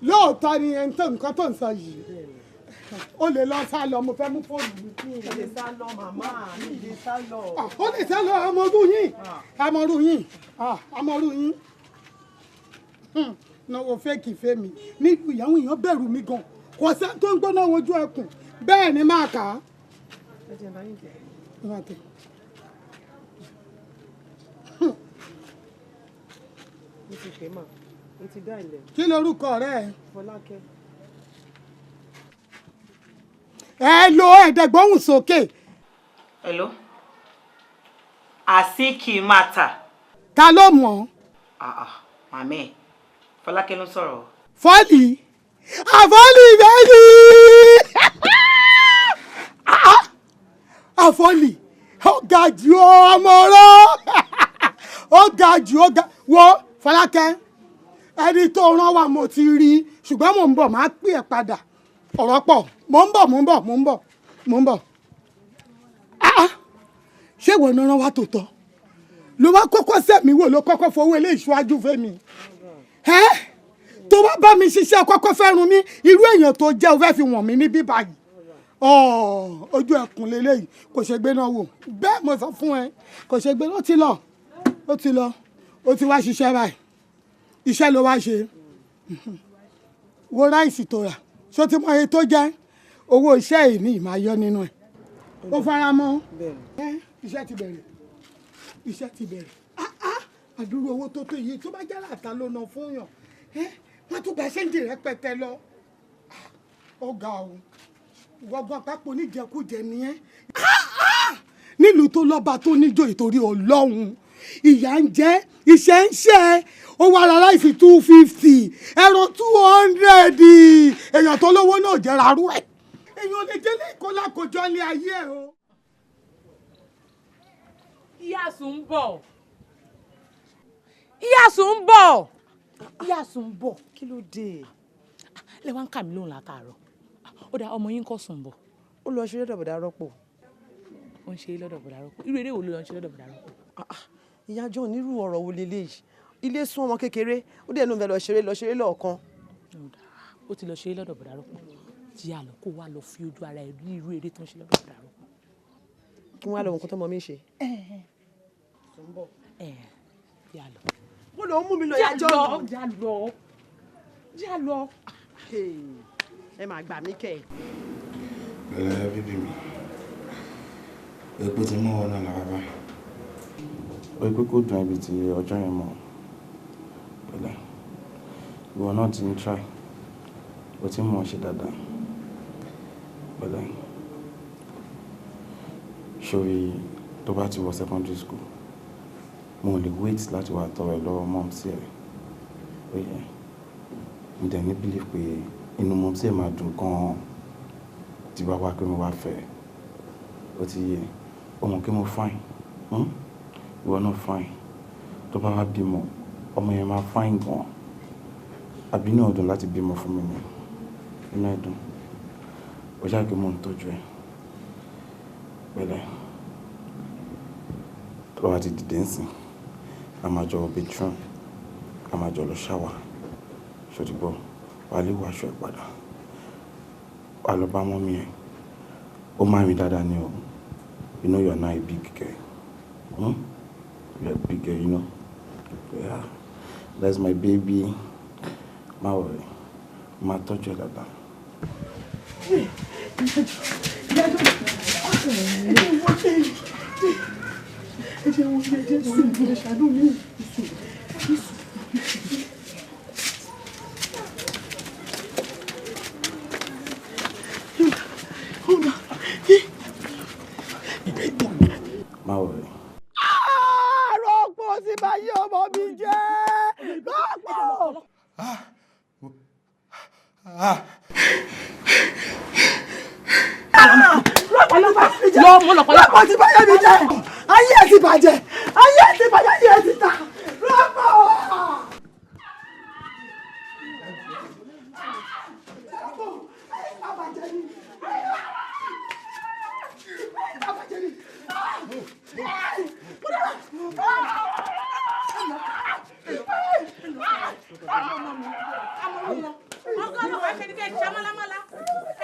lóòótọ́ ni ẹni tó nǹkan tó ń sọ yìí ó lè lọ sá lọ mo fẹ́ mú fóònù mi. mi ì lè sá lọ màmá mi ì lè sá lọ. ó lè sá lọ amọ̀rú yín amọ̀rú yín náwó fẹ́ẹ̀kì fẹ́ mi nílùú ìyàwó èèyàn bẹ̀rù mi gan kò sẹ́ tó ń gbóná wojú ẹkùn bẹ́ẹ̀ ni máa kà á. kí lorúkọ rẹ. Fọlákẹ́. ẹ lo ẹ̀ẹ́dẹ̀gbọ́hùn sókè. hello àsìkí máa tà. ta ló mọ̀. màmí Fọlákẹ́ ló ń sọ̀rọ̀. fọ́ọ̀lì àfọ́ọ̀lì bẹ́ẹ̀ni àfọ́ọ̀lì ó ga jù ọmọ rọ ó ga jù ó ga wo Fọlákẹ́ ẹni tó rán wa mo ti rí ṣùgbọ́n mò ń bọ̀ máa pè ẹ́ padà ọ̀rọ̀ pọ̀ mò ń bọ̀ ṣé ìwọ náà rán wa tó tọ́ ló wá kọ́kọ́ sẹ́mi wò ló kọ́kọ́ fowó ilé ìṣúájú fẹ́mi tó wá bá mi ṣiṣẹ́ kọ́kọ́ fẹ́ run mí irú èèyàn tó jẹ́ o fẹ́ fi wọ̀n mí ní bíbá yìí ojú ẹkùn lélẹ́yìí kò ṣe gbé náà wò bẹ́ẹ̀ mo sọ fún ẹ kò ṣe gbé ó ti lọ ó ti wá ṣiṣẹ́ báyìí iṣẹ́ ló wá ṣe wo ráìsì tó rà ṣó ti mọ iye tó jẹ́ owó iṣẹ́ yìí ní ìmáa yọ nínú ẹ̀ ó fara mọ́ iṣẹ́ ti bẹ̀rẹ̀ àdúró owó tó tó yìí tó bá jẹ́ làtà ló ná fún yàn wọ́n tún gba ṣéǹjì rẹpẹtẹ lọ ọ̀gá o gbọ́gbọ́n pápọ̀ oníjẹkújẹ nìyẹn nílùú tó lọ́ba tó níjó ìtorí Ọlọ́run ìyà ń jẹ iṣẹ́ ń ṣe ó wà rárá ìfi 250 ẹran 200 èèyàn tó lówó náà jẹ́ rárú ẹ̀ èèyàn lè jẹ́ lẹ́kọ̀ọ́ lákòjọ́ ilé ayé ẹ̀ o. Ìyàsùn ń bọ̀. Ìyàsùn ń bọ̀. Ìyàsùn ń bọ̀. Kí ló dé? Lẹ wá ń kà mí lóhùn látàárọ̀. Ó dá ọmọ yín kọ́ sùn bọ̀. Ó lọ ṣe lọ́dọ̀ bọ̀dá rọ́pò. Ó ń ṣe lọ́dọ̀ bọ̀dá rọ́pò. Irú eré wo ló lọ ń ṣe lọ́dọ̀ bọ̀dá rọ́pò? Ìyá John nírú ọ̀rọ̀ wo leléyìí? ilé sún ọmọ kékeré ó dẹ̀ ló ń fẹ́ lọ ṣeré lọ́ọ̀kan. ó ti lọ ṣeré lọ́dọ̀ bọ̀dá rọ́pò jí àlọ́ kó wá lọ fi ojú ara ẹ̀ rí irú eré tó ń ṣe lọ́dọ̀ bọ̀dá rọ́pò. kí wọ́n á lọ nǹkan tó mọ mí ṣe. jí àlọ́. mo lọ mú mi lọ yájọ́ já lọ. ẹ máa gbà mí kẹ́ ẹ̀. Bẹ̀rẹ̀ bíbí mi epo ti mú ọ náà lára báyìí ó yẹ pé kó dùn ibi tí ọjọ́ yẹn mọ̀ pẹ̀lẹ́ ìwọ náà ti ń try ó ti mọ̀ ọ́ ṣe dáadáa pẹ̀lẹ́ ṣòrí tó bá ti wọ secondary school mo lè wait láti wà tọrọ ẹ lọ́wọ́ mom sí ẹ ó yẹ mo dẹ̀ ní believe pé inú mom sí ẹ máa dùn gan-an tí bá wá pé mo wá fẹ́ ó ti yẹ ọmọ kí mo fine ìwọ náà fine tó bá wá bímọ ọmọ yẹn máa fine gan àbí náà dùn láti bímọ fún mi ni inú ẹ dùn ó ṣáà kí mo ń tọ́jú ẹ pẹ̀lẹ́ tó bá wá ti dìde ńsìn a máa jọ bedroom a máa jọ lọ ṣáwà ṣòtìgbọ́ wà lè wọ aṣọ ẹ padà wà lọ bá mọ́mí ẹ ó máa mi dáadáa ni o you know you are not a big girl you are a big girl you know yeah that's my baby má worry má tọ́jú ẹ dáadáa. Má worry. Rọ́pò sí máa yí ọmọ mi jẹ́ Rọ́pò. Rọ́pò ti báyẹ̀ mi jẹ́ ayé ẹ̀ ti bàjẹ́ ayé ẹ̀ ti bàjẹ́ ayé ẹ̀ ti ta Rọ́pò.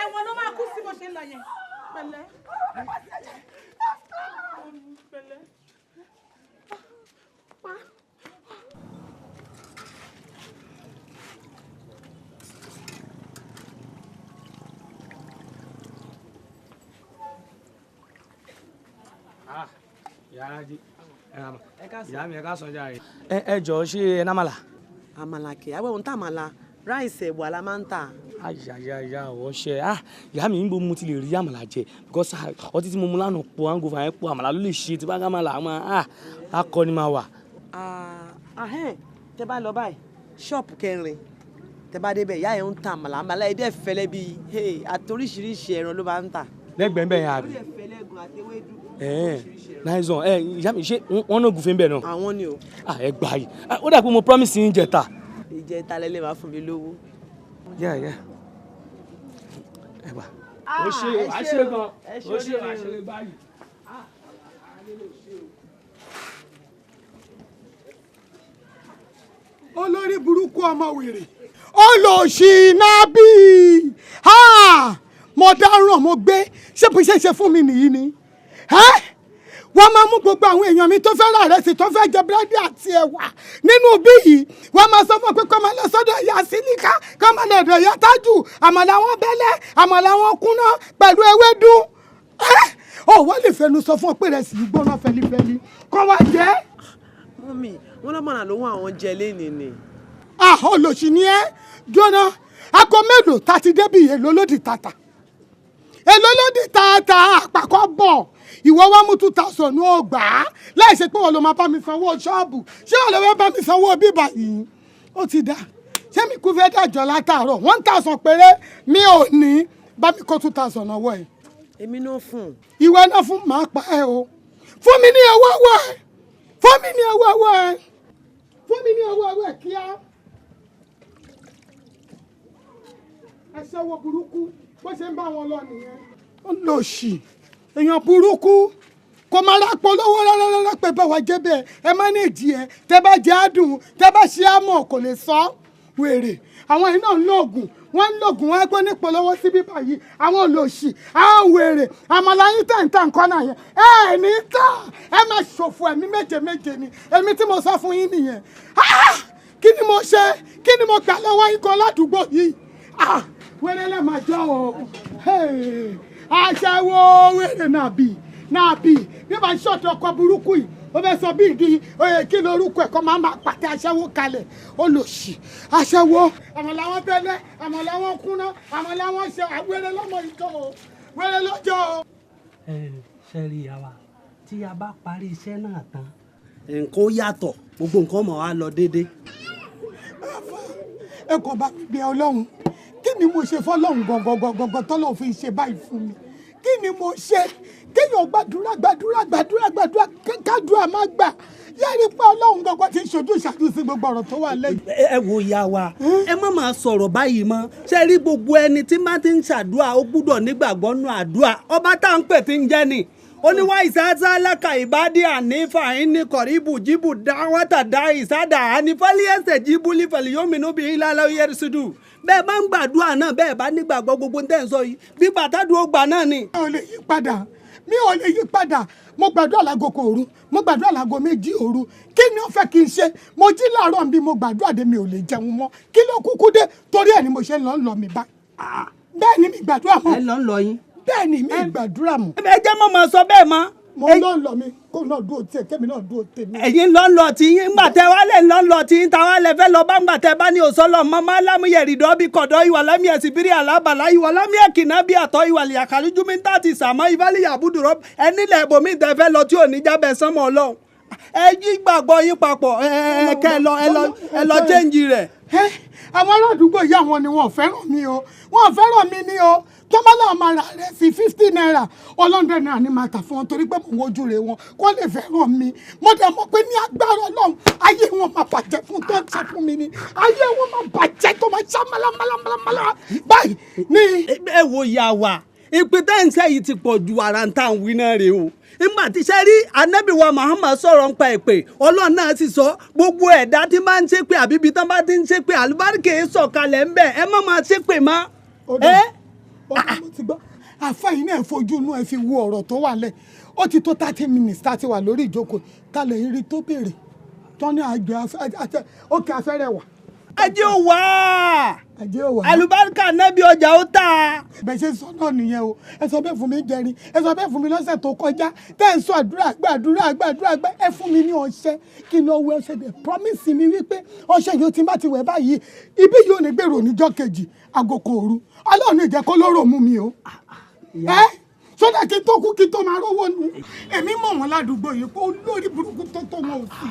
Ẹ̀wọ̀n ló máa kú sí bó ṣe ń lọ yẹn. Pẹ̀lẹ́. Pẹ̀lẹ́. ìyá mi ẹ ká sọ jàre. ẹ jọ̀ọ́ ṣé ẹ námàlà. àmàlà kì í àwọn ohun tá àmàlà ráìsì ẹ̀wà la máa ń tà. ayayaya ọṣẹ ìyá mi ń bo mo ti lè rí àmàlà jẹ because ọtí tí mo mu lánàá po hangover yẹn po àmàlà ló lè ṣe tí bá ká àmàlà àmà akọ ni máa wà. tẹ bá lọ báyìí ṣọ́ọ̀pù kẹrin tẹ bá débẹ̀ ìyá yẹn ń ta àmàlà àmàlà ẹ̀dẹ̀ fẹ́lẹ́ bíi àtoríṣiríṣi ẹran ló bá ń tà. lẹ́gbẹ̀ẹ́ bẹ́ẹ̀ yẹn àbí. nice one ìyá mi ṣé wọ́n náà gùnfẹ́ bẹ́ẹ̀ náà. àwọn ni o. ẹ gbà yìí ó dà pé mo promise yín jẹta. ìjẹta lẹ́lẹ́ máa fún mi lówó. ẹ gbà. ó ṣe àṣẹ gan ó ṣe àṣẹ báyìí. olórí burúkú ọmọ wèrè olóṣì nábì mo dáràn mo gbé ṣé bó ṣe ṣe fún mi nìyí ni wọ́n máa mú gbogbo àwọn èèyàn mi tó fẹ́ rà rẹ̀ sí tó fẹ́ jẹ búrẹ́dì àti ẹ̀wà nínú bí yìí wọ́n máa sọ fún pé kọ́ máa lọ sọ́dọ̀ ìyá sílíkà kọ́ máa lọ ọ̀dọ̀ ìyá tájù àmàlà wọn bẹ́lẹ̀ àmàlà wọn kúnná pẹ̀lú ewédú wọ́n lè fẹnu sọ fún ọ pé rẹ̀ sì gbóná fẹlifẹli kọ́ wá jẹ́. mọ́mì wọ́n náà mọ̀nà ló wọ́n àwọn jẹ lẹ́nìí ni. olóṣì ni ẹ jóná aago mélòó tá ti débi èlò lódì tàtà àpàkọ́ bọ̀ ìwọ wá mú 2000 ní ọgbà láì ṣe pé wọn ló máa bá mi sanwó ṣọ́ọ̀bù ṣé wọn ló fẹ́ bá mi sanwó bíbà yìí ó ti dá ṣé mi kú fẹ́ dájọ́ látàárọ̀ 1000 péré mi ò ní bá mi kó 2000 ọwọ́ ẹ̀. èmi náà fún. ìwọ náà fún màá pa ẹ o fún mi ní owó ọwọ́ ẹ fún mi ní owó ọwọ́ ẹ fún mi ní owó ọwọ́ ẹ kíá. ẹ ṣẹ́wọ́ burúkú bó ṣe ń bá wọn lọ nìyẹn. ó lọ sí èèyàn burúkú kò máa ra polówó rárá pé bá wa jẹ́ bẹ́ẹ̀ ẹ má ní ìdí ẹ tẹ́ bá jẹ́ àdùn tẹ́ bá ṣe àmọ̀ kò lè sọ wèrè àwọn yìí náà ń lo oògùn wọ́n ń lo oògùn wọn gbọ́ ní polówó síbí báyìí àwọn olóṣì àwọn wèrè àmàlàyín tẹ̀ǹtẹ̀ nǹkan náà yẹn ẹ ní tà ẹ máa ṣòfò ẹ̀mí méje ni èmi tí mo sọ fún yín nìyẹn kí ni mo ṣe kí ni mo gbà lọ́wọ́ yín kan ládùúgbò yìí wẹ́rẹ́ lẹ́ máa jọ o aṣẹ́wó wẹ́rẹ́ náà bì bí wàá ṣọ̀tọ̀ ọkọ̀ burúkú yìí ó fẹ́ sọ bí ìdí kí lorúkọ ẹ̀kọ́ máa pàtẹ aṣẹ́wó kalẹ̀ olòṣì aṣẹ́wó àwọn làwọn bẹ́lẹ̀ àwọn làwọn kúnná àwọn làwọn ṣe wẹ́rẹ́ lọ́mọ ìjọ o wẹ́rẹ́ lọ́jọ́ o. ṣe rí àwa tí a bá parí iṣẹ́ náà tán nǹkan ó yàtọ̀ gbogbo nǹkan mọ̀ wá lọ déédéé. ẹ kàn bá mi bẹ Ọlọ́run kí ni mo ṣe fọ́lọ́run gangan tọ́lọ́run fi ṣe báyìí fún mi kí ni mo ṣe kéèyàn gbàdúrà kádùá má gbà yẹ́nì pé Ọlọ́run gangan ti ṣojú ìṣàtúnṣe sí gbogbo ọ̀rọ̀ tó wà lẹ́yìn. ẹ wo ìyá wa ẹ má máa sọ̀rọ̀ báyìí mọ́ ṣe rí gbogbo ẹni tí má ti ń ṣàdúrà ó gbúdọ̀ nígbàgbọ́ nù àdúrà ọba tá à ń pè tí ń jẹ́ ni ó ní wá ìsáàsá aláka ìbádí ànífà yín ní kọ̀ríbù jíbù dáwọ́tà dá ìsádà ànífàlíyẹsẹ̀ jíbúlì fẹ̀lìyómìnú bíi ìlàlẹ́ yẹrìsídù bẹ́ẹ̀ bá ń gbàdúrà náà bẹ́ẹ̀ bá nígbàgbọ́ gbogbo ń tẹ̀ ń sọ yìí bí gbàtàdúró gbà náà ni. mi ò lè yí padà mo gbàdúrà láago kan òru mo gbàdúrà láago 2 òru kí ni ó fẹ́ kí n ṣe mo jí láàárọ̀ bí mo gbàdúrà dé mi ò lè jẹun mọ́ kí ló kúkú dé torí ẹ̀ ni mo ṣe lọ mi bá bẹ́ẹ̀ ni mi gbàdúrà mọ́ ẹ lọ yín bẹ́ẹ̀ ni mi gbàdúrà mọ́. ẹ jẹ́ mọ́ máa sọ bẹ́ẹ̀ mọ́. mo lọ mi kó náà dúró tiẹ̀ kémi náà dúró tèmi. ẹ̀yin lọ tí yín ńgbà tẹ wá lẹ̀ lọ tí yín táwa lẹ fẹ́ lọ bá ńgbà tẹ bá ní òsọ́lọ̀ mọ́mọ́ lámúyẹ̀rìndọ́ bí kọ̀dọ̀ ìwà lámì ẹ̀sìn bírí àlábàlá ìwà lámì ẹ̀kìnná bí àtọ́ ìwà lìyàkàlí júmíńtà ti sàmọ́ ìfálì yàbúdùrọ̀ ẹni lẹ̀ bòmí tẹ fẹ́ lọ tí ò ní jábẹ̀ sánmọ́ Ọlọ́run ẹ yí gbàgbọ́ yín papọ̀ ẹ lọ chẹ́ǹjì rẹ̀. àwọn aládùúgbò yìí àwọn ni wọn ò fẹ́ràn mi o wọn ò fẹ́ràn mi ni o tọ́mọ́lá máa rà rẹ̀ sí 50 naira 100 naira ni máa tà fún wọn torí pé mò ń wojú rẹ̀ wọn kó lè fẹ́ràn mi mo dẹ̀ mọ̀ pé ní agbára Ọlọ́run ayé wọn máa bàjẹ́ fún tó ń ṣe fún mi ni ayé wọn máa bàjẹ́ tó máa ṣá málámálámálá báyìí ni. ẹ wo ìyá wa ìpínlẹ̀ ńṣẹ́ yìí ti pọ̀ ju ara ń tà ń wí náà rèé o nígbà tí ṣe rí Ànábì wa Muhammad sọ̀rọ̀ nípa èpè Ọlọ́run náà sì sọ gbogbo ẹ̀dá tí máa ń ṣépè àbí ibi tán bá ti ń ṣépè àlùbáríkè sọ̀kalẹ̀ ń bẹ̀ ẹ má máa ṣépè mọ́. mo ti gbọ́ àfáàyín náà fojú inú ẹ fi wo ọ̀rọ̀ tó wà lẹ̀ ó ti tó 30 minutes tá a ti wà lórí ìjókòó ta lè rí tó béèrè tán ní àjọ òkè afẹ́rẹ́ wà. ajé ò wá àlùbáríkà Ànábì ọjà ó tà. bẹ́ẹ̀ ṣe sọ náà nìyẹn o ẹ sọ bẹ́ẹ̀ fún mi jẹrin ẹ sọ bẹ́ẹ̀ fún mi lọ́sẹ̀ tó kọjá tẹ́ ẹ sọ àdúrà ẹ fún mi ní ọṣẹ kí n lọ wẹ ọṣẹ dẹ promise mi wípé ọṣẹ yìí ó ti bá ti wẹ̀ báyìí ibi yìí ò ní gbèrò níjọ́ kejì aago kan òru Ọlọ́run ìjẹ́ kó lóró mú mi o sódà kí tó kú kí tó máa rówó ni èmi mọ̀ wọ́n ládùúgbò yìí pé olórí burúkú tó wọn ò sí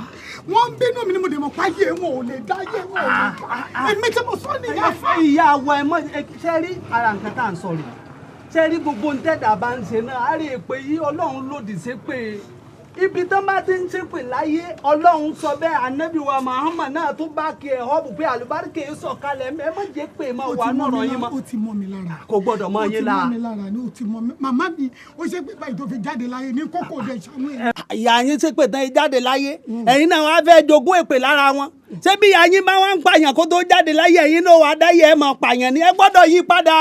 wọ́n ń bínú mi ní mo dé mọ̀ páyé wọn ò lè dáyé wọn ò lè dá èmi tí mo sọ nìyẹn. ìyá wa ẹ mọ ṣe rí ara nǹkan tá à ń sọ rè ṣe rí gbogbo ntẹ́dà bá ń ṣe náà á rí èpè yìí Ọlọ́run lòdì sí pé ibi tó bá ti ń ṣépè láyé Ọlọ́run sọ bẹ́ẹ̀ Ànábì wa Muhammad náà tún bá kí ẹ họ́ọ̀bù pé àlùbáríkà yìí sọ̀kalẹ̀ ẹ má jẹ́ pé má wà nọ̀rọ̀ yín mọ́. ó ti mọ́ mi lára kò gbọ́dọ̀ mọ́ yín lára. ó ti mọ́ mi lára ni ó ti mọ́ mi màmá mi ó ṣe pé báyìí tó fi jáde láyé ní kókó dẹ̀ ṣàánú ẹ̀. ìyá yín ṣépè tán jáde láyé ẹ̀yin náà wàá fẹ́ jogún èpè lára wọn ṣé bí ìyá yín bá wá ń pààyàn kó tó jáde láyé ẹ̀yin náà wàá dáyé ẹ̀ máa pààyàn ni ẹ gbọ́dọ̀ yí padà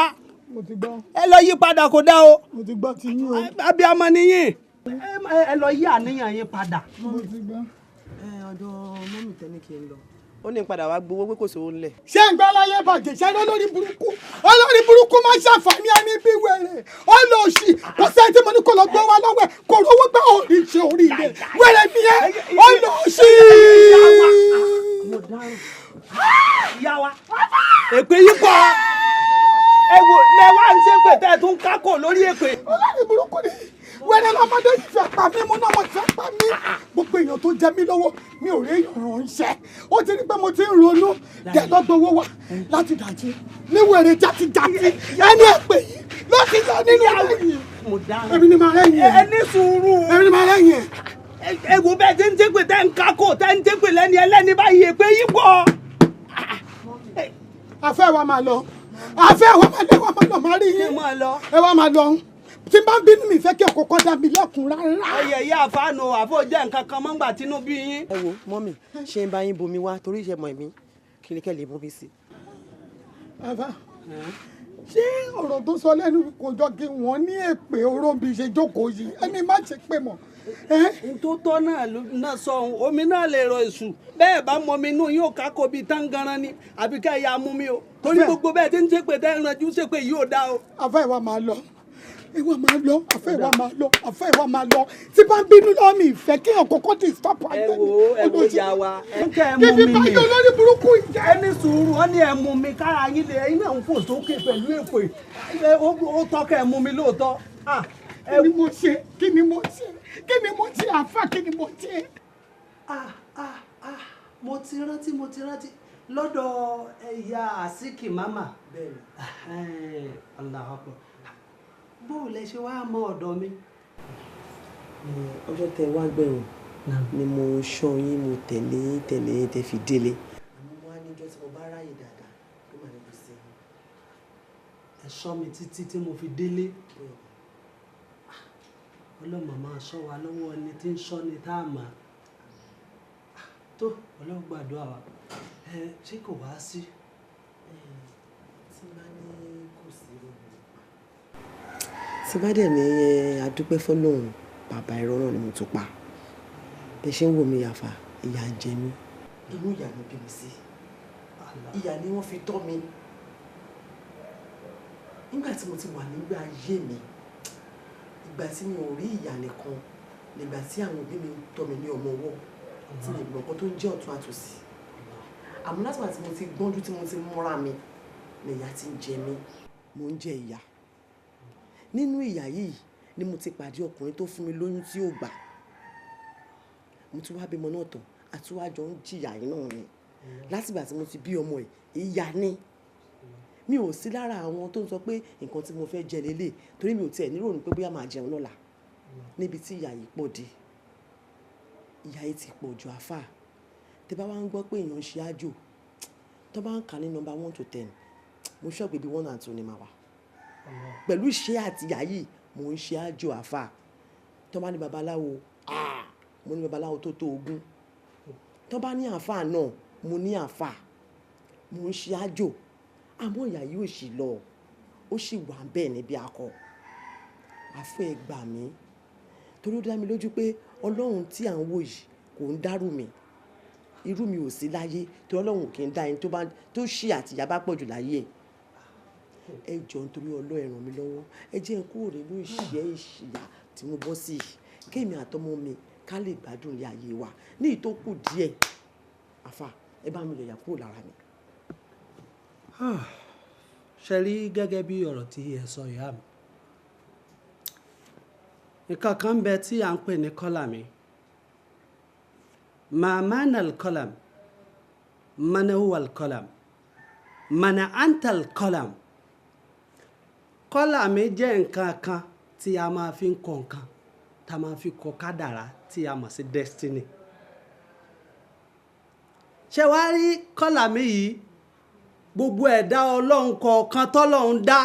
ẹ lọ yí padà kó dá o. mo ti gbọ́ ti yín o. abiyamọ nìyín ẹ lọ yí àníyàn yín padà. ọ̀dọ̀ mọ́mì tẹ́ni kí n lọ ó ní padà wá gbowó pé kò sówó ńlẹ̀. ṣé ń gbọ́ láyé bàjẹ́ ṣé olórí burúkú máa ṣàǹfààní ẹni bí wẹ̀rẹ̀ ó lọ sí kò sẹ́ni tí mo ní kó lọ gbọ́ wá lọ́wọ́ ẹ̀ kò rówó gbọ́ òní ṣe orí rẹ̀ wẹ̀rẹ̀ mi ẹ́ ó lọ sí. ìyá wa èpè yìí pọ̀ ẹ wò lẹ́wà ń ṣe pé tẹ́ ẹ tún kákò lórí èpè. olórí burúkú ni wẹ́rẹ́ lọ́mọdé yìí fẹ́ pa mí mo náà mo fẹ́ pa mí gbogbo èèyàn tó jẹ mí lọ́wọ́ mi ò rí èèyàn ránṣẹ́ ó ti rí pé mo ti ń ronú dẹ́lọ́gbọ̀wọ́ wa láti dájú níwèrè játijàti ẹni ẹ̀pẹ̀ yìí ló ti yọ nínú àwọn yìí èmi ni màá rẹ́yìn ẹ̀ ẹ ní sùúrù èmi ni màá rẹ́yìn ẹ̀. ẹ wò bẹ́ẹ̀ tí ń tẹ́ pé tẹ́ ń kákò tẹ́ ń tẹ́ pé lẹ́ni ẹlẹ́ni báyìí èpè yìí pọ̀. afẹ́ wa máa lọ máa rí yín ẹ wá máa lọ tí bá ń bínú mi fẹ́ kí ọkọ̀ kan dá mi lẹ́kùn rárá. ẹyẹ ìyá àfáànù àfọ̀jẹ́ nǹkan kan mọ́ngbà tínú bí yín. ẹ wo mọ́mì ṣé ń bá yín bomi wá torí ìṣẹ́ mọ̀ mí kí ni kẹ́ lè mú mi sí. bàbá ṣé ọ̀rọ̀ tó sọ lẹ́nu kò jọ kí wọ́n ní èpè oróǹbì ṣe jókòó yìí ẹni má ṣe pé mọ́. n tó tọ́ náà sọ omi náà lè rọ èṣù bẹ́ẹ̀ bá mọ mi inú yóò kákó bíi táǹgàrán ni àbí ká ẹ̀yà mú mi o torí gbogbo bẹ́ẹ̀ tí ń ṣépè tẹ́ ìrànjú ṣépè yìí ò dá o. àfẹ́ ìwà máa lọ ìwà máa lọ àfẹ́ ìwà máa lọ àfẹ́ ìwà máa lọ tí bá ń bínú lọ́wọ́ mi ìfẹ́ kí ọkọ̀ kọ́ ti stop àgbẹ̀ mi. ẹ wo ìyá wa ẹ kẹ́ ẹ mú mi ni báyọ̀ lórí burúkú ìjà. ẹni sùúrù wọn ní ẹ mú mi kára yín lè ẹ̀yin náà ń fò sókè pẹ̀lú èpè ó tọ́ kẹ́ ẹ mú mi lóòótọ́. kí ni mo ṣe kí ni mo ṣe kí ni mo ṣe àfà kí ni mo ṣe. mo ti rántí lọ́dọ̀ ẹ̀yà àsìkì mama. aláhàpọ̀ bó o lẹ ṣe wá mọ ọ̀dọ̀ mi. ọjọ́ tẹ wá gbẹ̀yìn ni mo ṣọ́ yín mo tẹ̀lé tẹ fi délé. àmọ́ wá níjọ́ tí mo bá ráyè dáadáa ló máa níbi sí i. ẹ ṣọ́ mi títí tí mo fi délé. ọlọ́mọ máa ṣọ́ wa lọ́wọ́ ẹni tí ń ṣọ́ ni tá a mà tó ọlọ́run gbàdúrà wa ṣé kò wá sí. tí bá ní kò sí tí bá dẹ̀ ní adúpẹ́ fọlọ́run bàbá irọ́ náà ni mo tún pa bẹ́ ṣe ń wò mí yàfà ìyà ń jẹ mí. inú ìyà ló bí mi sí ìyà ni wọ́n fi tọ́ mi nígbà tí mo ti wà nígbà ayé mi ìgbà tí mi ò rí ìyà nìkan nígbà tí àwọn òbí mi tọ́ mi ní ọmọ ọwọ́ tí mi gbọ́ nǹkan tó ń jẹ́ ọ̀tún àtòsí àmọ́ látìgbà tí mo ti gbọ́njú tí mo ti múra mi ni ìyà ti ń jẹ mí mo ń jẹ ìyà nínú ìyà yìí ni mo ti pàdé ọkùnrin tó fún mi lóyún tí ò gbà mo tún wá bímọ náà tán àtúwájọ ń jìyà yìí náà ni látìgbà tí mo ti bí ọmọ ẹ̀ ìyà ni mi ò sí lára àwọn tó ń sọ pé nǹkan tí mo fẹ́ jẹ lélẹ̀ torí mi ò tiẹ̀ níròyìn pé bóyá máa jẹun lọ́la níbi tí ìyà yìí pọ̀ dé ìyà yìí ti pọ̀ jù àfà tẹ bá wá ń gbọ́ pé èèyàn ń ṣe àjò tó bá ń kà ní nọ́mbà 1 to 10 mo ṣọ́ọ̀gbé bí 1 and 2 ni màá wà pẹ̀lú iṣẹ́ àtìyà yìí mò ń ṣe àjò àfà tó bá ní babaláwo mo ní babaláwo tó tó 20 tó bá ní àfà náà mo ní àfà mò ń ṣe àjò àmọ́ ìyà yìí ò sì lọ ó sì wà bẹ́ẹ̀ níbi akọ àfẹ́ ẹ gbà mí torí ó dá mi lójú pé ọlọ́run tí à ń wò yìí kò ń dárú mi irú mi ò sí láyé torí ọlọ́run kì í dá ẹni tó ṣì àtìyà bá pọ̀ jù láyé ẹ jọ nítorí ọlọ́ ẹ ràn mí lọ́wọ́ ẹ jẹ́ n kúrò nínú ìṣẹ́ ìṣìyà tí mo bọ́ sí yìí kéèmí àtọmọ mi ká lè gbádùn ilé ayé wa ní ìtókù díẹ̀ àfà ẹ bá mi yọ̀yà kúrò lára mi. ṣe rí gẹ́gẹ́ bí ọ̀rọ̀ tí ẹ sọ ìyá mi nǹkan kan bẹ tí à ń pè ní kọ́làmì màmánà kọ́làm manahuwal kọ́làm mana antal kọ́làm kọ́làmì jẹ́ nǹkan kan tí a máa fi ń kọ nǹkan tá a máa fi kọ kádàrá tí a mọ̀ sí destiny ṣé wàá rí kọ́làmì yìí gbogbo ẹ̀dá ọlọ́run kọ̀ọ̀kan tọ́lọ́run dá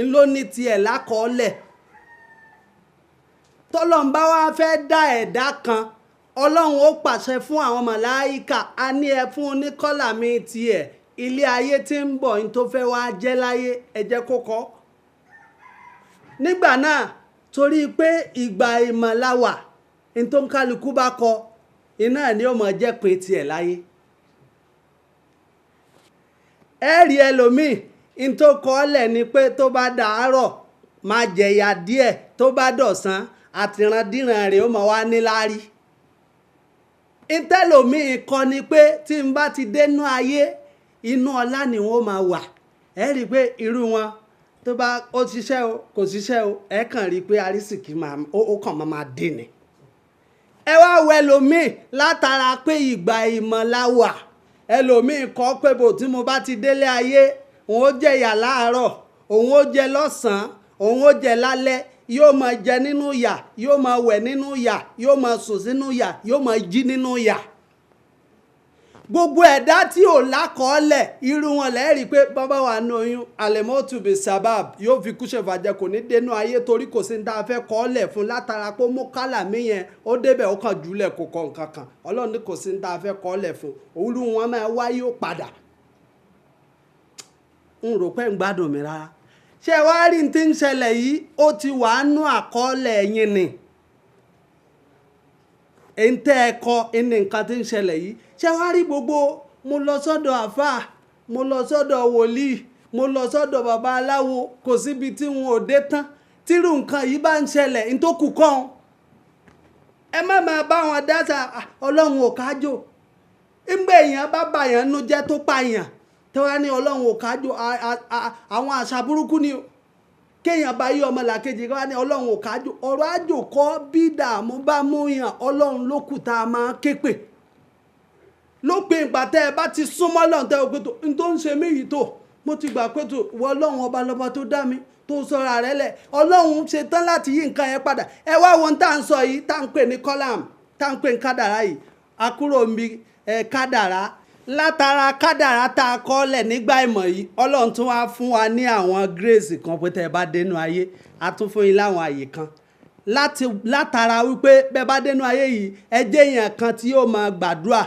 ń ló ní tiẹ̀ lákọọ́lẹ̀ tọ́lọ́run bá wá fẹ́ dá ẹ̀dá kan ọlọ́run ó pàṣẹ fún àwọn màláíkà a ní ẹ fún oníkọ́làmì tiẹ̀ ilé ayé tí ń bọ̀ ní tó fẹ́ wá jẹ́ láyé ẹ jẹ́ kó kọ́ nígbà náà torí pé ìgbà ìmọ̀láwà ní tó ń kálukú bá kọ iná ni ó mọ̀ jẹ́ pé tiẹ̀ láyé ẹ rí ẹlòmíì ní tó kọ́ ọ́lẹ̀ ni pé tó bá dàárọ̀ máa jẹ̀yà díẹ̀ tó bá dọ̀sán àtìrandíran rẹ̀ ó mọ̀ wá níláárí ìtẹ́lòmíì kọ́ ni pé tí n bá ti dénú ayé inú ọlá ni wọ́n máa wà ẹ rí i pé irú wọn tó bá ó ṣiṣẹ́ o kò ṣiṣẹ́ o ẹ kàn rí i pé arísìkí ó kàn máa dé ni ẹ wá wo ẹlòmíì látara pé ìgbà ìmọ̀láwà ẹlòmíì kọ́ pé bò tí mo bá ti délé ayé òun ó jẹ ìyà láàárọ̀ òun ó jẹ lọ́sàn-án òun ó jẹ lálẹ́ yóò máa jẹ nínú ìyà yóò máa wẹ̀ nínú ìyà yóò máa sùn sínú ìyà yóò máa jí nínú ìyà gbogbo ẹ̀dá tí ò lákọọ́lẹ̀ irú wọn lẹ́rìí pé bàbá wa ní oyún àlẹ́mọ́tùbí sábàb yóò fi kúṣẹ̀ fàjẹ́ kò ní dénú ayé torí kò sí ní tá a fẹ́ kọ́ọ́lẹ̀ fún látara pé mú kálàmí yẹn ó débẹ̀ ó kàn jùlẹ̀ kò kọ́ nǹkan kan ọlọ́run ní kò sí ní tá a fẹ́ kọ́ọ́lẹ̀ fún òwúrú wọn máa wáyé ó padà ń rò pé ń gbádùn mi rárá ṣé wàá rí ti ń ṣẹlẹ̀ yìí ó ti wà á nú àkọọ́lẹ̀ yín ni èyí tẹ́ ẹ kọ ẹni nǹkan tí ń ṣẹlẹ̀ yìí ṣé wàá rí gbogbo mo lọ sọ́dọ̀ àfáà mo lọ sọ́dọ̀ wòlíì mo lọ sọ́dọ̀ bàbá aláwo kò síbi tí wọn ò dé tán tírú nǹkan yìí bá ń ṣẹlẹ̀ ní tó kù kàn ẹ má máa bá wọn dáta ọlọ́run ò kájò ńgbà èèyàn bá bàyàn nú jẹ́ tó pààyàn tó wá ní ọlọ́run ò kájò àwọn àṣà burúkú ni o kéèyàn bá yí ọmọ làkejì ká ní ọlọ́run ò kájò ọ̀rọ̀ àjò kọ́ bí dààmú bá mú yàn ọlọ́run ló kù tá a máa ké pè lópin ìgbà tẹ́ ẹ bá ti súnmọ́ lọ́run tẹ́ ẹ pé tó n tó ń ṣe mí yìí tó mo ti gbà pé tó wọ ọlọ́run ọba lọ́ba tó dá mi tó sọ̀rọ̀ rẹ̀ lẹ̀ ọlọ́run ṣe tán láti yí nǹkan yẹn padà ẹ wá wọn tá à ń sọ yìí tá à ń pè ní kọ́làm tá à ń pè ní kádàrá yìí àkúrò mi kádàrá látara kádàrá tá a kọ́lẹ̀ nígbà ìmọ̀ yìí ọlọ́run tún wá fún wa ní àwọn grace kan pé tẹ́ ẹ bá dénú ayé a tún fún yín láwọn àyè kan látara wípé bẹ́ẹ̀ bá dénú ayé yìí ẹ jẹ́ èèyàn kan tí yóò máa gbàdúrà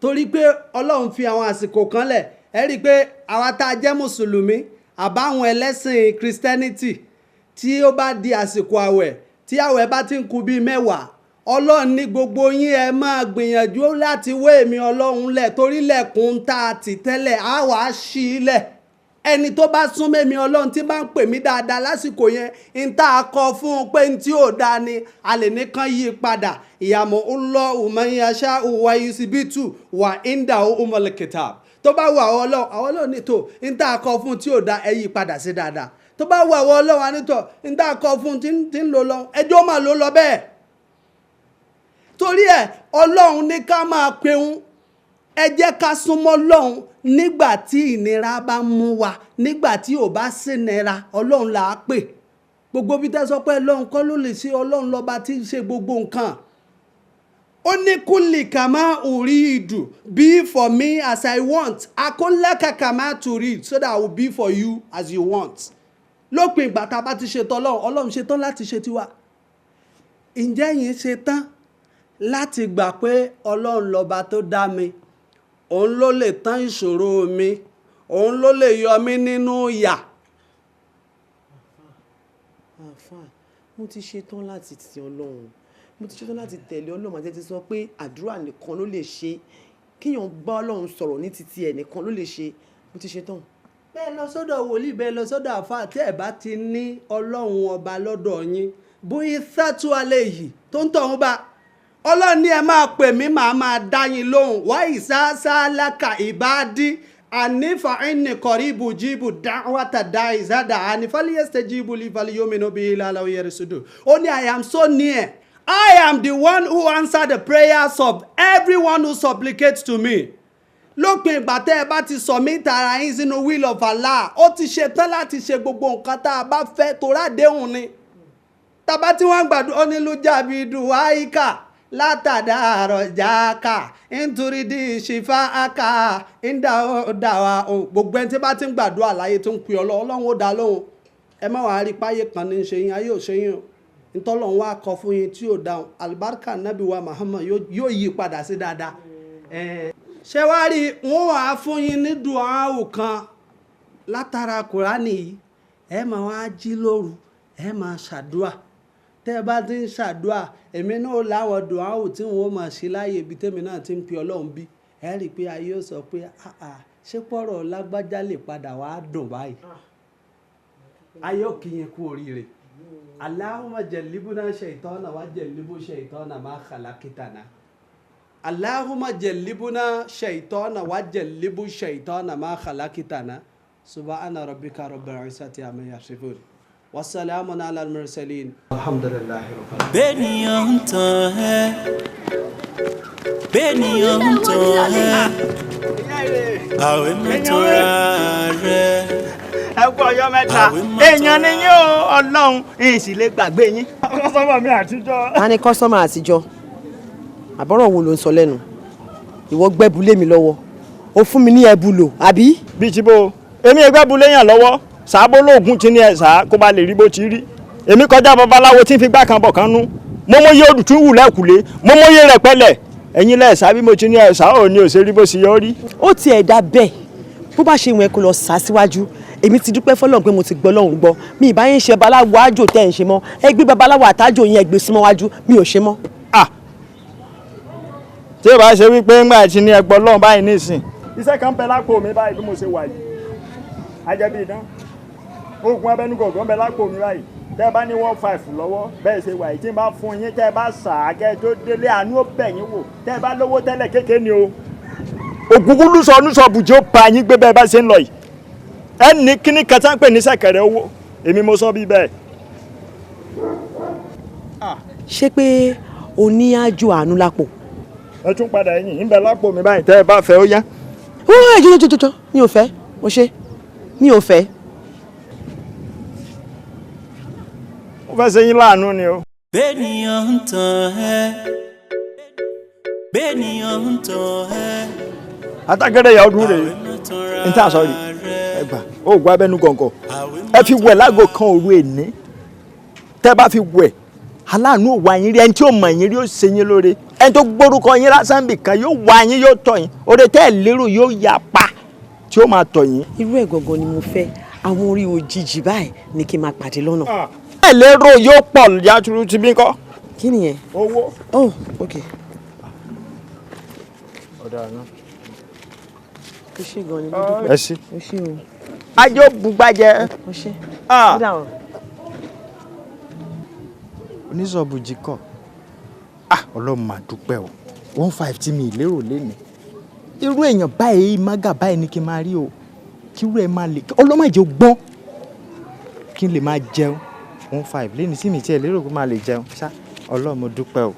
torí pé ọlọ́run fi àwọn àsìkò kan lẹ̀ ẹ rí i pé àwa tá a jẹ́ mùsùlùmí àbáwọn ẹlẹ́sìn christianity tí ó bá di àsìkò àwẹ̀ tí àwẹ̀ bá ti ń kù bíi mẹ́wàá ọlọ́run ní gbogbo yín ẹ máa gbìyànjú láti wé èmi ọlọ́run lẹ̀ torí lẹ̀kùn tá a tì tẹ́lẹ̀ á wà á ṣí i lẹ̀ ẹni tó bá sún mẹ́mi ọlọ́run tí bá ń pè mí dáadáa lásìkò yẹn ń tá a kọ fún un pé ń tí ò dáa ni a lè nìkan yí padà ìyàmọ̀ ńlọ ùmọ̀nyàṣá ìwà yusibitu wà ìndà ọmọlẹ̀kẹta tó bá wù àwọn ọlọ́run nítò ń tá a kọ fún un tí ò dáa ẹ yí padà sí dáadáa tó bá wù àwọn ọlọ́run nítò ń tá a kọ fún un tí ń lò lọ ẹjọ́ máa lò lọ bẹ́ẹ̀ torí ẹ ọlọ́run ní ká máa peun ẹ jẹ́ ká súnmọ́ ọlọ́run nígbà tí ìnira bá mú wa nígbà tí ò bá sínira ọlọ́run là á pè gbogbo bí tẹ́ sọ pé ọlọ́run kọ́ ló lè ṣe ọlọ́run lọ́ba tí ń ṣe gbogbo nǹkan ó ní kúlì kàmá orí ìdù be for me as I want akólẹ́kà kàmá to read so that I will be for you as you want lópin ìgbà tá a bá ti ṣetán ọlọ́run ṣetán láti ṣe tiwa ǹjẹ́ yìí ṣetán láti gbà pé ọlọ́run lọ́ba tó dá mi òun ló lè tán ìṣòro mi òun ló lè yọ mí nínú ìyà. àfáà mo ti ṣetán láti ti ọlọ́run mo ti ṣetán láti tẹ̀lé ọlọ́run àti ti sọ pé àdúrà nìkan ló lè ṣe kíyàn bá ọlọ́run sọ̀rọ̀ ní titi ẹ̀ nìkan ló lè ṣe mo ti ṣetán. bẹ́ẹ̀ lọ sọ́dọ̀ wòlíì bẹ́ẹ̀ lọ sọ́dọ̀ àfáà tí ẹ̀ bá ti ní ọlọ́run ọba lọ́dọ̀ yín bóyá sátú alẹ́ yìí tó ń tọ̀hún bá ọlọ́run ní ẹ máa pè mí màá máa dá yín lóhùn wá ìsásálákà ìbádí ànífà ẹnì kọ̀rí ibùjíbù dáwàtà dá ìsádà ànífàlíyẹsẹ̀ jíbù lífàlíyómìnà bíi ìlàlá oyèrè sódò ó ní I am so near I am the one who answer the prayers of everyone who supplicates to me lópin ìgbà tẹ́ ẹ bá ti submit ara yín sínú will of Allah ó ti ṣe tán láti ṣe gbogbo nǹkan tá a bá fẹ́ torí àdéhùn ni tàbá tí wọ́n gbàdúrà ó ní ló jàbí dùwáìkà látàdá àròjàkà nítorí di ìṣìfà àkà ìdáwà gbogbo ẹni tí bá ti ń gbàdúrà láyé tó ń pè ọlọ́run ó dá lóhùn ẹ má wàá rí páyé kan ní ṣe yín ayé ò ṣe yín o ntọ́lọ́run wá kọ fún yín tí ò dáhùn alibarika nabi wa Muhammad yóò yí padà sí dáadáa ṣé wàá rí wọn wàá fún yín ní dùáwù kan látara kùránì yìí ẹ máa wá jí lóru ẹ máa ṣàdúà tẹ́ ẹ bá ti ń ṣàdúà èmi náà láwọn dùáwù tí wọn ó máa ṣe láàyè ibi tẹ́mi náà ti ń pe ọlọ́run bí ẹ rí i pé ayé ó sọ pé ṣé pọ̀rọ̀ lágbájá lè padà wá dùn báyìí ayé ò kí yẹn kú oríire Allahumma jallibna shaytana wa jallibu shaytana ma khalaqtana Allahumma jallibna shaytana wa jallibu shaytana ma khalaqtana subhana rabbika rabbil izzati amma yasifun wasalaamun ala al-mursalin alhamdulillahi rabbil alamin. bẹ́ẹ̀nìyàn ń tàn ẹ́ bẹ́ẹ̀nìyàn ń tàn ẹ́ àwẹ̀ mẹ́tọ́ra rẹ̀. ẹ kú ọjọ́ mẹ́ta èèyàn ni yín o ọlọ́run èyí sì lè gbàgbé yín. kọ́sọ́mà mi àtijọ́. a ní kọ́sọ́mà àtijọ́ àbọ̀rọ̀ wo ló ń sọ lẹ́nu ìwọ gbẹ́bu lé mi lọ́wọ́ ó fún mi ní ẹbu lò àbí. bíi ti bó èmi ẹgbẹ́bu léyàn lọ́wọ́ sàbó lóògùn tí ní ẹ̀ sá kó ba lè rí bó ti rí èmi kọjá babaláwo tí ń fi gbá kan bọ̀ kan nú mo mọyé olùtún wù lẹ́kùlé mo mọyé rẹ̀ pẹ́lẹ̀ ẹ̀yin lẹ́ẹ̀sà bí mo ti ní ẹ̀sà ò ní òṣèré bó ṣe yọ rí. ó tiẹ̀ dá bẹ́ẹ̀ bó bá ṣe wọn kó lọ sá síwájú èmi ti dúpẹ́ fọlọ́run pé mo ti gbọ́ lọ́hùn gbọ́ mi ìbá yín ṣe babaláwo àjò tẹ́ ẹ̀ ń ṣe mọ́ ẹ gbé babaláwo àtàjò yẹn gbé súnmọ́ wájú mi ò ṣe mọ́. tí o bá ṣe wípé ńgbà tí ní ẹgbọ́ lọ́hùn báyìí nísìn iṣẹ́ kan bẹ lápò mi báyìí bí mo ṣe wà yìí ajẹ́bí idán oògùn abẹnugọ̀gọ́ bẹ lápò mi báyìí tẹ́ ẹ bá ní 15 lọ́wọ́ bẹ́ẹ̀ ṣe wà yìí tí n bá fún yín tẹ́ ẹ bá sàákẹ́ tó délé àánú ó bẹ̀ yín wò tẹ́ ẹ bá lówó tẹ́lẹ̀ kékeré ni o ògúngún lùsọ bùjẹ́ ó pa yín gbé bẹ́ẹ̀ bá ṣe ń lọ yìí ẹnì kíní kẹta ń pè ní sẹ̀kẹ̀rẹ̀ owó èmi mo sọ bí bẹ́ẹ̀. ṣé pé o ní àjò àánú lápò. ẹ tún padà ẹ̀yìn ń bẹ lápò mi báyìí tẹ́ ẹ bá fẹ́ ó yá. ó jọjọjọjọ mi ò fẹ́ mo ṣe mi ò fẹ́. ó fẹ́ ṣe yín láàánú ni o. bẹ́ẹ̀nìyàn ń tàn ẹ́ bẹ́ẹ̀nìyàn ń tàn ẹ́. atágẹ́rẹ́ ìyá ọdún rèé n tí a sọ rí ẹ gbà ó gbọ́ abẹ́nú gọ̀ǹgọ̀ ẹ fi wẹ̀ lágò kan òru èní tẹ́ bá fi wẹ̀ aláàánú ò wá yín rí ẹni tí ó mọ̀ yín rí ó ṣe yín lóore ẹni tó gbórúkọ yín lásán bì kan yóò wá yín yóò tọ̀ yín oore tẹ́ ẹ̀ lérò yóò yà pa tí ó máa tọ̀ yín. irú ẹ̀ gangan ni mo fẹ́ àwọn orí òjijì báyìí ni kí n máa pàdé lọ́nà. ẹ lérò yóò pọ̀ yàtúrú ti bí kọ́. kí nìyẹn. owó. oh ok. ọ̀dà náà. ó ṣe gan ni lójú. ẹ sí. ó ṣe o. ajó bugbajẹ. ó ṣe. oníṣọ́bùjì kọ̀ ọlọ́run máa dúpẹ́ o 15 tí mi lérò lénìí irú èèyàn báyìí mága báyìí ni kí n máa rí o kí irú ẹ máa lè ọlọ́mọdé gbọ́n kí n lè máa jẹun 15 lénìí sí mi tí ẹ lérò pé máa lè jẹun ṣá ọlọ́run mo dúpẹ́ o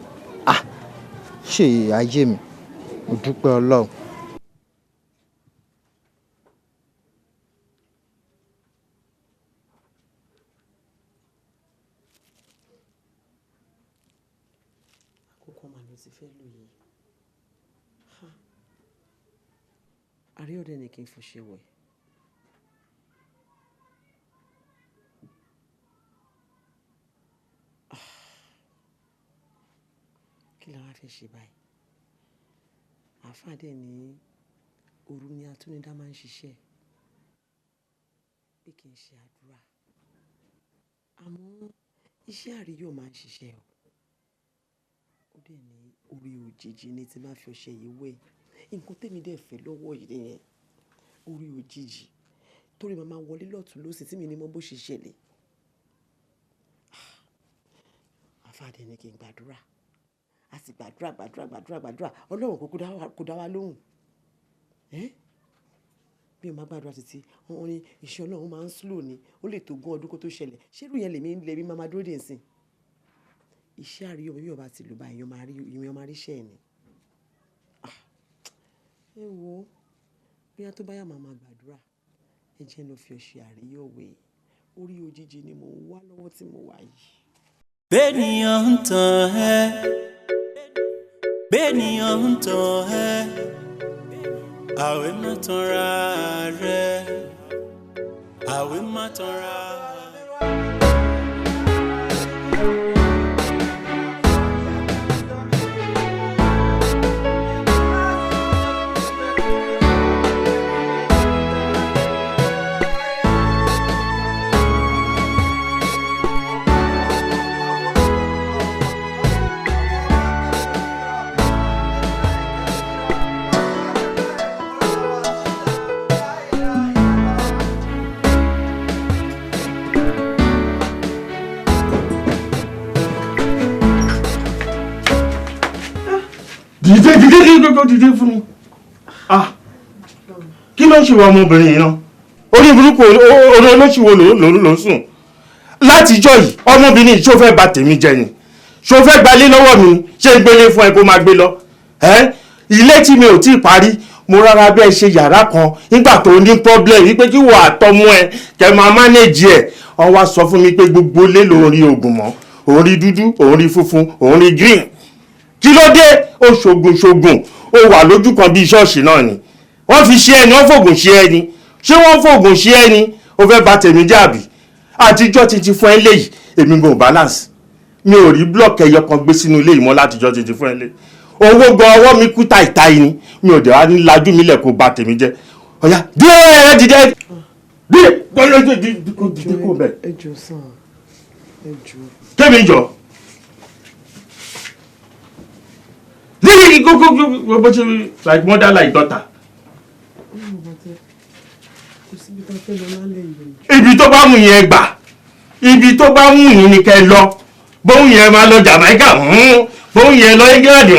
ṣe ayé mi mo dúpẹ́ ọlọ́run. àríọ̀dẹ ni kí n fò ṣe wẹ̀. kí la wá fẹ́ ṣe báyìí àfáàdé ní òru ni atúnidá máa ń ṣiṣẹ́ pé kí n ṣe àdúrà àmọ́ iṣẹ́ àríyọ̀ máa ń ṣiṣẹ́ ó dẹ̀ ní orí òjijì ni tí máa fi ọṣẹ yìí wẹ̀ nǹkan tèmi dẹ̀ fẹ́ lọ́wọ́ yìí nìyẹn orí òjijì torí màmá wọlé lọ́tún lọ́sì tí mi ní mọ bó ṣe ṣẹlẹ̀ àfáàdé ní kí n gbàdúrà a sì gbàdúrà ọlọ́run kò dá wa lóhùn bí o máa gbàdúrà títí wọn ní iṣẹ́ ọlọ́run máa ń slow ni ó lè tó 20 ọdún kó tó ṣẹlẹ̀ ṣérú yẹn lèmi máa dúró dè nsìn iṣẹ́ àríyọ̀ bí ọba ti lù bá èèyàn máa ríṣẹ́ ẹ̀ ni ẹ wo bóyá tó báyà máa gbàdúrà ẹ jẹ́ lọ fi ọṣẹ àríyọ̀ wẹ̀ orí òjijì ni mò ń wá lọ́wọ́ tí mo wà yìí. bẹ́ẹ̀nìyàn ń tàn ẹ́ bẹ́ẹ̀nìyàn ń tàn ẹ́ àwẹ̀ má tanra rẹ̀ àwẹ̀ má tanra rẹ̀. dìde fún mi kí ló ń ṣe wọ ọmọbìnrin yìí náà orí burúkú orí olóṣìwò ló ń sùn látijọ́ yìí ọmọbìnrin yìí ṣó fẹ́ bà tèmi jẹ́ ni ṣó fẹ́ gbalé lọ́wọ́ mi ṣé ń gbélé fún ẹ kó máa gbé lọ ilé tí mi ò tí ì parí mo rárá bẹ́ẹ̀ ṣe yàrá kan nígbà tó ní problem wípé kí wọ́n àtọmú ẹ kẹ máa manage ẹ wọ́n wá sọ fún mi pé gbogbo ilé lòún rí oògùn mọ́ òun rí dúdú òun rí funfun òun rí green kí ló dé ó ṣoògùn ó wà lójú kan bíi ṣọ́ọ̀ṣì náà ni wọ́n fi ṣe ẹni wọ́n fògùn ṣe ẹni ṣé wọ́n fògùn ṣe ẹni ó fẹ́ bà tèmi jàbí àtijọ́ ti fún ẹ léyìí èmi gan balance mi ò rí blọọkì ẹyọ kan gbé sínú ilé ìmọ̀ látijọ́ ti fún ẹ lé owó gan ọwọ́ mi kú táìtáì ni mi ò dẹ̀ wá ní lajú mi lẹ̀ kó bà tèmi jẹ́ ọ̀yá díẹ̀ dídé kó bẹ̀. ẹ jọ̀ọ́ sàn ẹ jọ̀ọ́. kémi jọ lílì gbogbo bó ṣe like mother like daughter. ibi tó bá mú yẹn gbà ibi tó bá mú yín ni kẹ́ lọ bóun yẹn máa lọ Jamaica bóun yẹn lọ England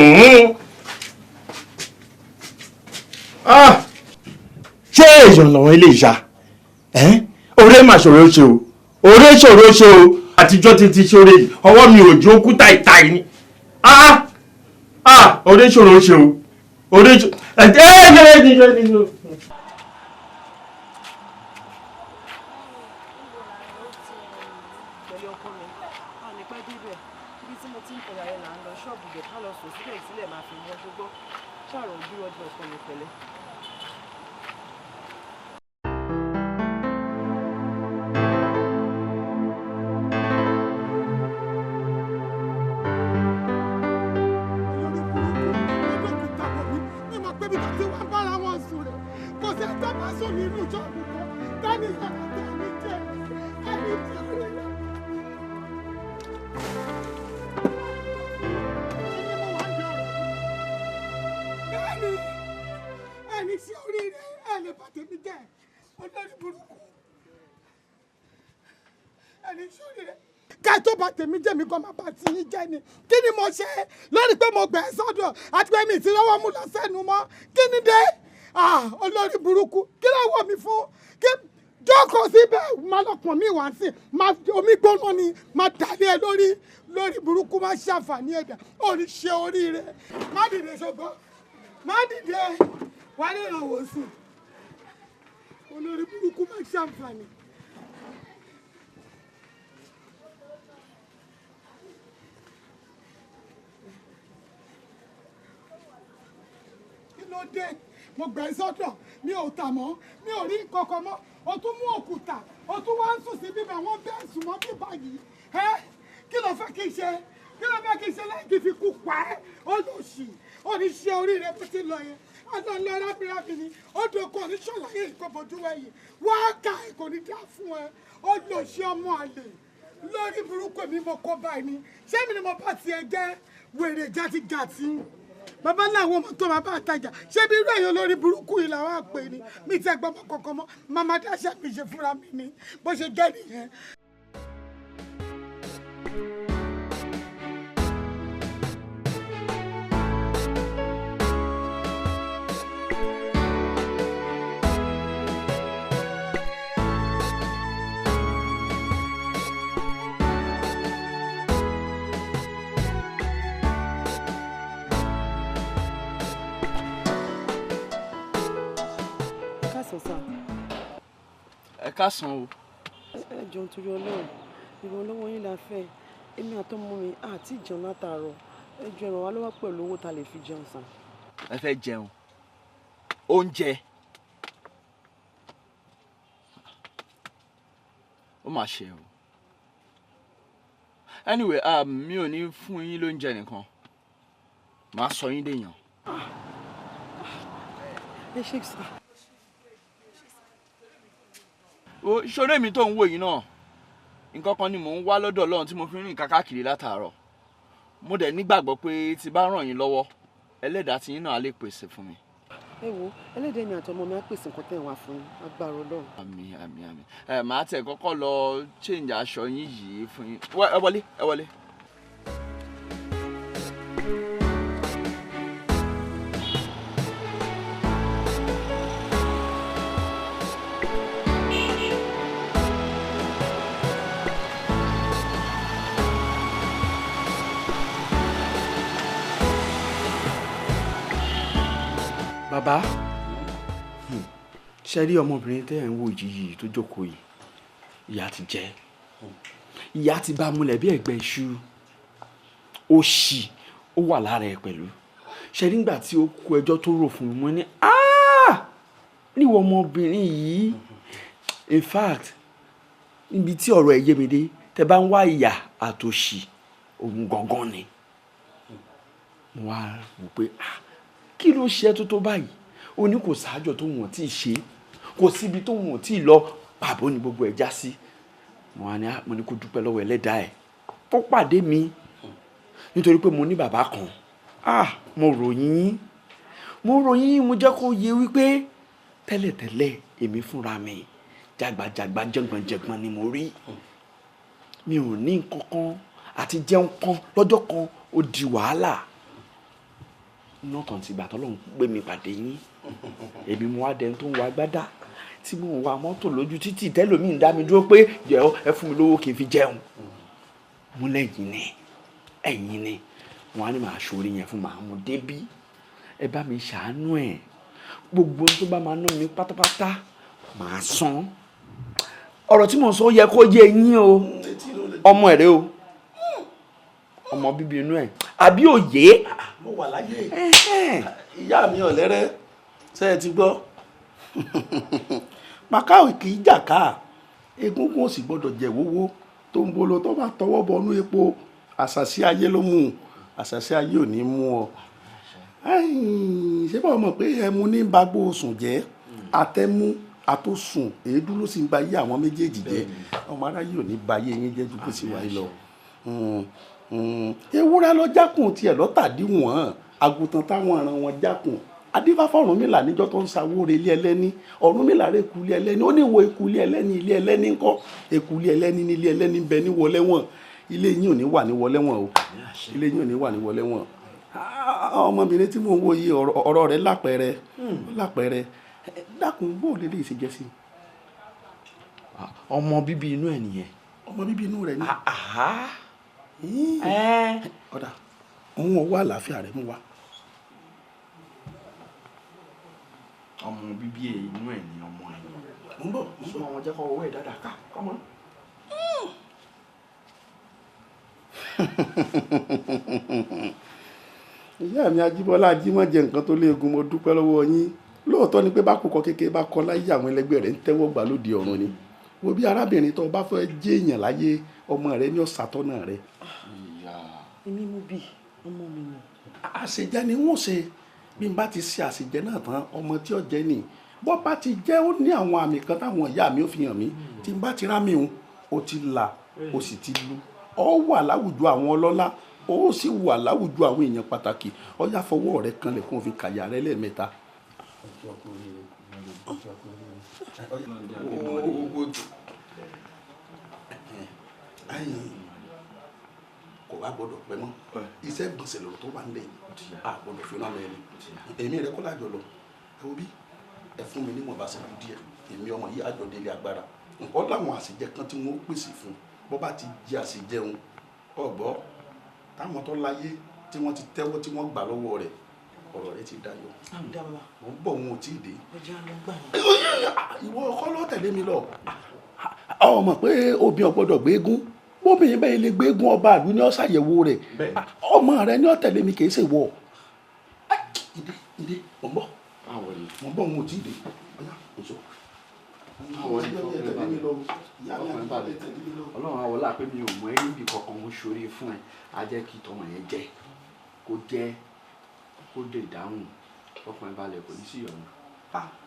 ṣé èèyàn lọ́wọ́ ilé ìṣá ọ̀rẹ́ mà ṣòro ṣe o ọ̀rẹ́ ṣòro ṣe o àtijọ́ ti ṣe oore ọwọ́ mi ò jó kú táìtáì ni ọ̀rẹ́ ṣòro ṣe o ọ̀rẹ́ ṣòro ká tó bá tèmi jẹ́ mi kan máa bá ti yín jẹ́ ni kí ni mo ṣe lórí pé mo gbẹ̀ ẹ́ sọ́dọ̀ àti pé mi ti lọ́wọ́ mú lọ sẹ́nu mọ́ kí ni dé olórí burúkú kí ló wọ̀ mí fún kí jókòó síbẹ̀ máa lọ́kàn mi wá sí omi gbóná ni máa dàlẹ́ ẹ lórí burúkú máa ṣàǹfààní ẹ̀dá ò ní ṣe oríire má dìde ṣọgbọ́n má dìde wà ní ìrànwọ́ sùn olórí burúkú máa ṣàǹfààní. dé mo gbẹ̀ sọ́dọ̀ mi ò tà mọ́ mi ò rí kankan mọ́ o tún mú òkúta o tún wá ń sùn sí bíbẹ̀ wọ́n bẹ́ẹ̀ sùn mọ́ bíbá yìí kí ló fẹ́ kí n ṣe lẹ́yìn kí n fi kú pa ẹ́ olóṣì oníṣẹ́ oríire bó ti lọ yẹn adánlé arábìnrin ó dòkó oníṣọ̀láyé ìkọ́bọ̀jú ẹ̀yìn wọ́n á ka kò ní dá fún ẹ olóṣì ọmọ àlè lórí burúkú mi mo kọ́ báyìí ni ṣé mi ni mo bá tiẹ̀ jẹ́ wèrè játijàti bàbá làwọn ọmọ tó máa bá àtajà ṣé bí irú èèyàn lórí burúkú yìí làwọn àpè ni mi ti ẹgbọ́n mọ́ kankan mọ́ màmá dáṣà mi ṣe fúnra mi ni bó ṣe jẹ́ nìyẹn. ẹ káàsán o. ẹ jọ̀ọ́ nítorí Ọlọ́run ìrànlọ́wọ́ yín la fẹ́ èmi àtọmọ mi àti ìjẹun látàárọ̀ ẹ jọ̀ọ́ ràn wá lọ́wọ́ pẹ̀lú owó tá lè fi jẹun sàn. ẹ fẹ́ jẹun oúnjẹ ó mà ṣe o anyway mi ò ní fún yín lóúnjẹ nìkan màá sọ yín déèyàn. ẹ ṣe sá. ṣọ́rọ́ èmi tó ń wò yìí náà nǹkan kan ni mò ń wá lọ́dọ̀ Ọlọ́run tí mo fi ń rìn káàkiri látàárọ̀ mo dẹ̀ nígbàgbọ́ pé tí bá ràn yín lọ́wọ́ ẹlẹ́dàá tí yín náà á lè pèsè fún mi. ẹ wo ẹlẹ́dàá mi àtọmọ mi á pèsè nǹkan tẹ̀ wá fún yín agbára Ọlọ́run. àmín àmín àmín màá tẹ̀ kọ́kọ́ lọ change aṣọ yín yìí fún yín ẹ wọlé ẹ wọlé. bàbá ṣe rí ọmọbìnrin tẹ́ ẹ̀ ń wò yìí tó jókòó yìí ìyá ti jẹ ìyá ti bá múlẹ̀ bí ẹ̀gbẹ́ iṣu ó ṣì ó wà lára ẹ pẹ̀lú ṣe nígbà tí ó kó ẹjọ́ tó rò fún mi mo ní níwọ̀ ọmọbìnrin yìí in fact níbi tí ọ̀rọ̀ ẹ̀ yé mi dé tẹ bá ń wá ìyà àtòṣì òun gangan ni mo wá wò pé kí ló ṣe tó tó báyìí ó ní kò sáájọ tó wọ́n tí ì ṣe kò síbi tó wọ́n tí ì lọ pàbó ni gbogbo ẹ̀ já sí mo ní kó dúpẹ́ lọ́wọ́ ẹlẹ́dàá ẹ̀ tó pàdé mi nítorí pé mo ní bàbá kan mo ròyìn mo jẹ́ kó yé wípé tẹ́lẹ̀tẹ́lẹ̀ èmi fúnra mi jàgbàjàgbà jẹ̀gbọ̀njẹ̀gbọ̀n ni mo rí mi ò ní nǹkan kan àti jẹun kan lọ́jọ́ kan ó di wàhálà iná kan ti gbà tọ́lọ́run gbé mi pàdé yín èmi mo wá dẹni tó ń wa gbádá tí mo ń wa mọ́tò lójú títì tẹ́lòmíì ń dá mi dúró pé jẹ́ ẹ fún mi lówó kí n fi jẹun mo lẹ́yìn ni ẹ̀yìn ni wọn á ní màá ṣorí yẹn fún màá mú débí ẹ bá mi ṣàánú ẹ gbogbo tó bá máa ná mi pátápátá màá san ọ̀rọ̀ tí mo sọ yẹ kó yé yín o ọmọ ẹ̀rẹ́ o ọmọ bíbí inú ẹ̀ àbí òye. mo wà láyé ìyá mi ọ̀lẹ́rẹ́ ṣe é ti gbọ́ Macau kì í jà ká egungun ò sì gbọ́dọ̀ jẹ̀wówó tó ń bolo tó bá tọwọ́ bọnú epo àṣàṣì ayé ló mú àṣàṣì ayé ò ní mú ọ ṣé báwo mọ̀ pé ẹmu ní bagbó sùn jẹ́ àtẹ̀mú àtòsùn èédú ló sì ń ba ayé àwọn méjèèjì jẹ́ ọmọ aráyé ò ní ba ayé yín jẹ́ ju bó sì wáyé lọ ewúrẹ́ lọ jákùn tiẹ̀ lọ́tàdíwọ̀n àgùntàn táwọn ọ̀ràn wọn jákùn adífáfọ́ Ọ̀rúnmìlà níjọ́ tó ń sawóore ilé ẹlẹ́ni Ọ̀rúnmìlà rẹ̀ kú ilé ẹlẹ́ni ó ní wo ikú ilé ẹlẹ́ni ilé ẹlẹ́ni ńkọ́ ikú ilé ẹlẹ́ni ní ilé ẹlẹ́ni bẹ ní wọlẹ́wọ̀n ilé yín ò ní wà ní wọlẹ́wọ̀n o ilé yín ò ní wà ní wọlẹ́wọ̀n ọmọbìnrin tí mò ń wo yìí ọ̀rọ̀ rẹ̀ lápẹẹrẹ dákun bó lè lè ṣe jẹ́ sí. ọmọ bíbí inú ẹ̀ nìyẹn. ọmọ bíbí inú rẹ̀ ni. ọ̀dà òun ò wá àlàáfíà rẹ̀ mú wa. ọmọ bíbí inú ẹ̀ ni ọmọ ẹ̀. mo ń bọ̀ ọmọ jẹ́ kọ́ owó ẹ̀ dáadáa ká kọ́mọ. ìyá mi Ajíbọ́lá Ajímọ̀jẹ nǹkan tó léegun mo dúpẹ́ lọ́wọ́ yín lóòótọ́ ni pé bákùkọ kékeré bá kọ láyé àwọn ẹlẹgbẹ́ rẹ̀ ń tẹ́wọ́ gbà lóde ọ̀run ni wo bí arábìnrin tó bá fẹ́ jẹ́ èèyàn láyé ọmọ rẹ̀ ní ọ̀sàtọ́nà rẹ̀. èmi mú bí ọmọ mi ni. àṣejẹ ni wọ́n ṣe bí n bá ti ṣe àṣejẹ náà tán ọmọ tí ó jẹ́ nì bọ́ bá ti jẹ́ ó ní àwọn àmì kan táwọn ìyá mi ò fi hàn mí tí n bá ti rá mi hùn ó ti là ó sì ti lu ọ wà láwùjọ àwọn ọlọ́lá ó sì wà láwùjọ àwọn èèyàn pàtàkì ó yá fọwọ́ rẹ̀ kanlẹ̀ kó o fi kàyà rẹ̀ lẹ́ẹ̀mẹ́ta. kò bá gbọ́dọ̀ pẹ́ mọ́ iṣẹ́ gbọ̀nsẹ̀ lọ́rọ̀ tó wà nílẹ̀ yìí a gbọ́dọ̀ fi rán lẹ́yìn èmi rẹ̀ kọ́ lájọ lọ ẹ wo bí ẹ fún mi níwọ̀n bá ṣẹ́kù díẹ̀ èmi ọmọ yìí àjọ délé agbára nǹkan láwọn àṣejẹ kan tí wọ́n pèsè fún bọ́ bá ti jẹ àṣejẹun ọ̀gbọ́ táwọn tó láyé tí wọ́n ti tẹ́wọ́ tí wọ́n gbà lọ́wọ́ rẹ̀ ọ̀rọ̀ rẹ̀ ti dayọ̀ mo ń bọ̀ wọn ò tí ì dé. ìwọ ọkọ lọ tẹ̀lé mi lọ ọmọ pé obìnrin ọgbọ́dọ̀ gbégún bóbìnrin bẹ́ẹ̀ lè gbégún ọba àlú ní ọ̀sàyẹ̀wò rẹ̀ ọmọ rẹ̀ ní ọ̀tẹ̀lé mi kìí ṣe wọ̀ ìdè mo ń bọ̀ wọn ò tí ì dé ọlọ́run àwọlá pé mi ò mọ ẹni bí kankan mo ṣoore fún ẹ á jẹ́ kí tọmọ yẹn jẹ kó jẹ kó dé ìdáhùn ọkùnrin balẹ̀ kò ní sí ìyọnu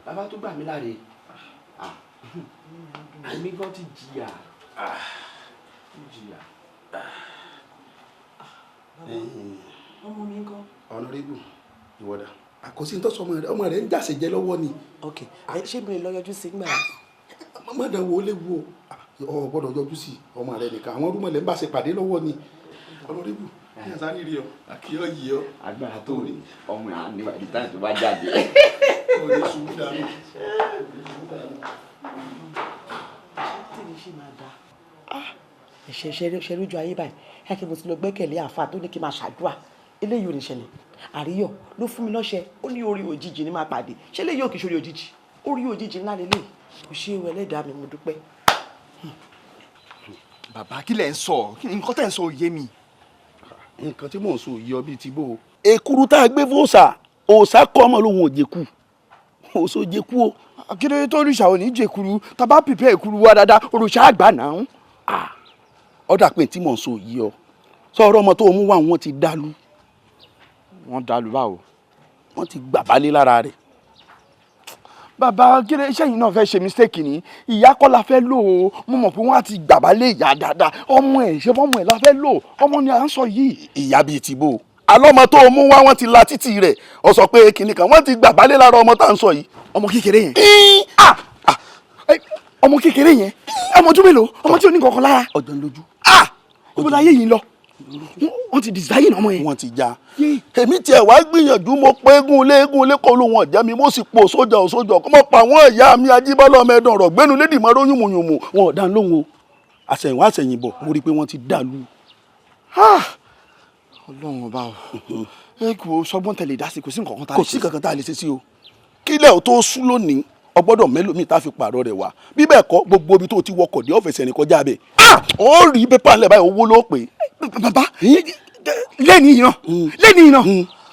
bàbá tó gbà mí láre èmi gan ti jìyà ọmọ mi gan. ọ̀nàrẹ́bù ìwọ́dà àkọsí ń tọ́sọ ọmọ rẹ̀ ń jàṣẹ jẹ lọ́wọ́ ni. ok ṣé mi lè lọ yọjú sí gbà. mọ̀dà wo léwu o gbọ́dọ̀ yọjú sí ọmọ rẹ̀ nìkan àwọn rúmọ̀lẹ́ ń bá ṣe pàdé lọ́wọ́ ni. ọ̀nàrẹ́bù ní àsáré rí ọ àkíyọ yìí ọ. agbára tó rí ọmọ yà á níwájú táyà tó bá jáde. o ní ṣubú dànù. tèmi ṣì máa da. ṣe lójú ayé báyìí ẹ kí mo ti lọ gbẹ́kẹ̀lé àáfàá tó ní kí n máa ṣàdúrà eléyìí ò ní ṣẹlẹ̀ àríyọ̀ ló fún mi lọ́ṣẹ ó ní orí òjijì ní máa pàdé ṣé lè yóò kí sórí òjijì orí òjijì ńlá lélẹ̀ kò ṣe é ẹlẹ́dàá mi mo dúpẹ́. bàbá kí lẹ̀ ń sọ kí ni nǹkan tẹ̀ ń sọ òye mi. nǹkan tí mò ń sọ yìí ọ bíi ti bó o. èkúrú tá a gbé fòòsà òòsà kọ́ ọmọ lòun ò jẹ́kù òòsà ò jẹ́kù o. akíndé tó ríṣà ò ní jẹkuru tàbá pìpẹ́ èkuru wa dáadáa òrìṣà àgbà náà. ọ̀dà pé tí mò ń sọ yìí ọ sọ̀rọ̀ ọmọ tó mú wá wọn ti dàlú. wọ́n dàlú báwo. wọ́n ti gbàbálé lára rẹ̀. bàbá kílẹ̀ iṣẹ́ yìí náà fẹ́ ṣe mistake ni ìyá kọ́ la fẹ́ lò ó mo mọ̀ pé wọ́n á ti gbàbálé ìyá dáadáa ọmọ ẹ̀ ṣe fọ́mọ ẹ̀ la fẹ́ lò ọmọ ni à ń sọ yìí. ìyá bíi tìbò alọ́mọ tó mú wá wọn ti la títì rẹ̀ ọ sọ pé kinní kan wọ́n ti gbàbálé lára ọmọ tá à ń sọ yìí. ọmọ kékeré yẹn. ọmọ kékeré yẹn ọmọ ọdún mélòó ọmọ tí ò ní kankan lára. ọjọ́ lójú. ibo la yé yìí lọ wọ́n ti design ọmọ yẹn. wọ́n ti já. èmi tiẹ̀ wá gbìyànjú mo pé eégún kọ́ ló wọn jẹ́ mi mo sì po sójà kó mọ̀ pa àwọn ìyá mi ajíbọ́lá ọmọ ẹ̀dùn ọ̀rọ̀ gbẹ́nu lédì mọ́ lóyún mùyùmù wọn ò dá lóhùn o àṣẹ̀yìnwá àṣẹ̀yìnbọ̀ mo rí i pé wọ́n ti dàlú. ọlọ́run ọba o ẹ kò sọgbọ́n tẹ̀lé dásí kò sí nǹkan kan tá a lè ṣe. kò sí kankan tá a lè ṣe sí o kílẹ̀ ò tó sú lónìí ọgbọ́dọ̀ mélòmíì tá a fi pààrọ̀ rẹ̀ wá bí bẹ́ẹ̀ kọ́ gbogbo ibi tó ti wọkọ̀ dé ọ̀fẹ́sẹ̀ ní kọjá bẹ́ẹ̀ ó rí pépà ńlẹ̀ báyìí owó ló pè é. bàbá lẹ́ni yìí náà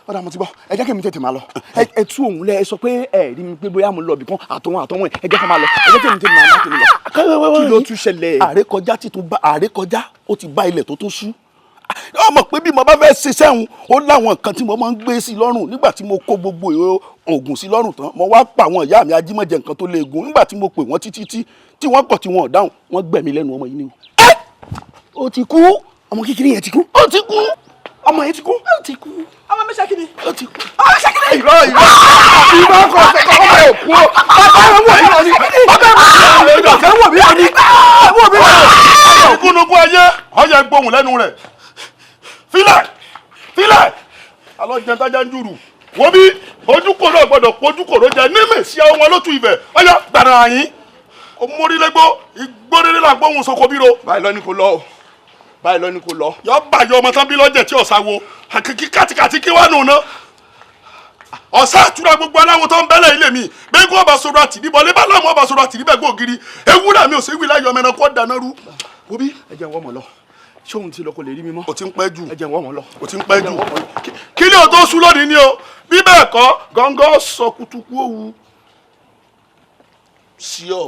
ọ̀dà mo ti bọ̀ ẹ jẹ́ kí mi tètè máa lọ ẹ tú òun lẹ ẹ sọ pé ẹ rí mi pé bóyá mo lọ bì kan àtọ̀hún ẹ jẹ́ kí n máa lọ ẹ jẹ́ kí mi tètè máa lọ kí ló tún ṣẹlẹ̀. àrékọjá ó ti bá ilẹ̀ tó tún sú ọmọ pé bí mo bá fẹ́ ṣiṣẹ́ òun ó láwọn nǹkan tí mo máa ń gbé sí lọ́rùn nígbà tí mo kó gbogbo oògùn sí lọ́rùn tán mo wá pa àwọn ìyá mi ajímọ̀jẹ nǹkan tó léegun nígbà tí mo pè wọ́n títí tí wọ́n kọ̀ tí wọ́n ò dáhùn wọ́n gbẹ̀mí lẹ́nu ọmọ yìí ni o. ó ti kú ọmọ kékeré yẹn ti kú. ó ti kú ọmọ yẹn ti kú. ó ti kú ọmọ mi ṣàkíní. ó ti kú. ọmọ ṣàkíní. ìrọ̀ kọ́ ọ̀sẹ̀ kọ́ ọmọ yẹn kú o. bàbá rẹ̀ wọ̀ mí lọ ni. bàbá rẹ̀ wọ̀ mí lọ ni. wọ̀ mí lọ ni. ìkúnnugún ayé ọyẹ gbóhùn lẹ́nu rẹ̀ filẹ̀ alọ́jẹ́ntájà ń jùrù wọ́n bí ojúkòrò gbọ́dọ̀ pojúkòrò jẹ nímẹ̀ sí àwọn wọn lótú ibẹ̀ ọyọ gbàdá yín mórílégbó ìgbóréré làgbóhùn soko bírò. báyìí lọ ni kò lọ yọ bàjẹ́ ọmọ tán bí lọ́jẹ̀ tí ọ̀sà wo àkìkí kàtìkàtì kí wà nù ná. ọ̀sá àtúrà gbogbo aláwọ̀ tó ń bẹ́lẹ̀ ilé mi bẹ́ẹ̀ kó ọba sọ̀rọ̀ àtìdíbọ̀ lébà láwọn ọba sọ̀rọ̀ àtìdíbẹ̀ gbòògiri ewúrẹ́ mi ò sí wílẹ̀ yọ mẹ́rin kó dáná rú. wo bí ẹ jẹ́ wọ́n mọ̀ lọ ṣóhun ti lọ kò lè rí mi mọ́. o ti ń pẹ́ jù. ẹ jẹ́ wọ́n mọ̀ lọ. o ti ń pẹ́ jù. kí ni o tó sùn lónìí ni o bí bẹ́ẹ̀ kọ́ gángan sọ kutuku òwu. sí ọ.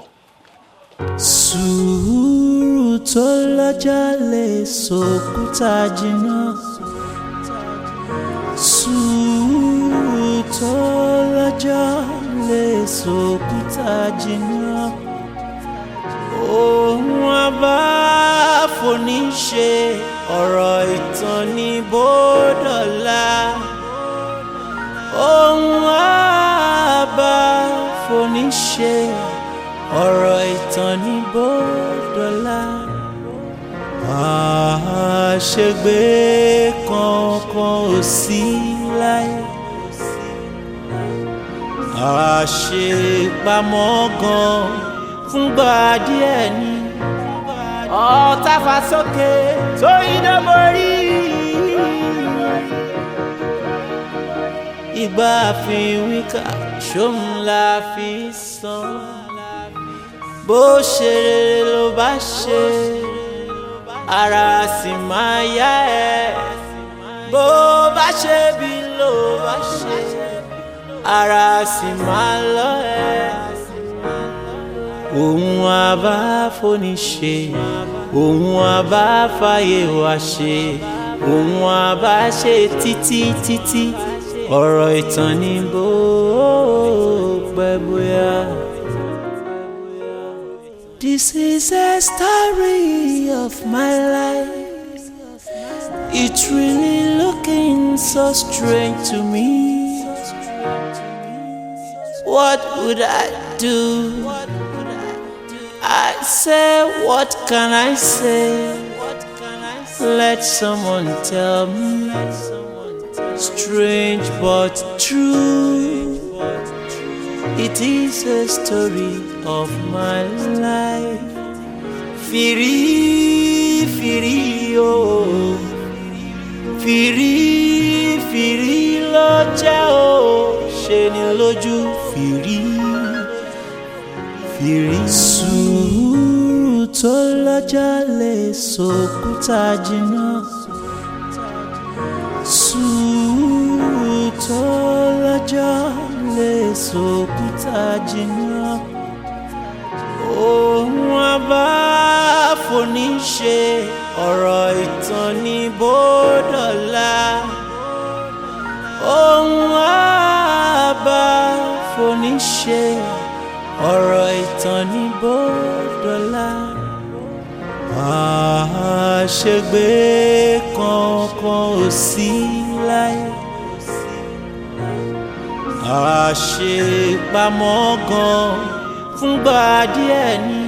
sùúrù tó lọ́jà lè sòkúta jìnnà. sùúrù tó lọ́jà lè sòkúta jìnnà. ohun àbáfòníṣe ọ̀rọ̀ ìtàn ní bódọ̀lá. ohun àbáfòníṣe ọ̀rọ̀ ìtàn ní bódọ̀lá. àṣegbé kankan ò sí láyé. àṣepamọ́ gan fúngbà díẹ̀ ni. ọ̀tá fà sókè tó iná borí. ìgbà àfiwíkà ṣóun la fi sàn. bó ṣe rere ló bá ṣe ara sì máa yá ẹ. bó bá ṣe bí ló bá ṣe ara sì máa lọ ẹ. ohun àbáfóníṣe ohun àbáfáyé wa ṣe ohun àbáṣe títí ọ̀rọ̀ ìtàn ní bó pẹ́ bóyá. This is a story of my life. It's really looking so strange to me. What would I do? I say, what can I say? Let someone tell me. Strange but true. It is a story of my life. Firi, firi, oh. Firi, firi, lo jẹ́ o. Ṣe ni lójú firi. Firi. Sùúrù tó lọ́jà lè sòkúta jìnnà. tó lọ́jọ́ lè sòkúta jìnnà. Ohun abáfoníṣe ọ̀rọ̀ ìtàn ní bódọ̀lá. Ohun abáfoníṣe ọ̀rọ̀ ìtàn ní bódọ̀lá. Àṣegbé kankan ò sí láyé. Àṣepamọ́ gan fúngbà díẹ̀ ni.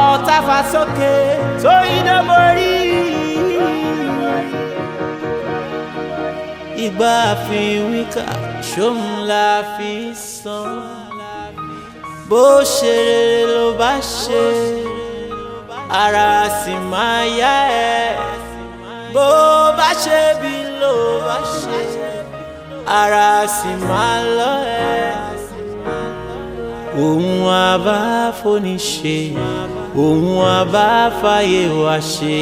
Ọ̀tá fà sókè tó iná borí. Ìgbà àfiwíkà ṣóun la fi san. Bó ṣe rere ló bá ṣe, ara sì máa yá ẹ. Bó bá ṣe bí ló bá ṣe, ara sì máa lọ ẹ. Ohun abáfoníṣe, ohun abáfàyè wá ṣe,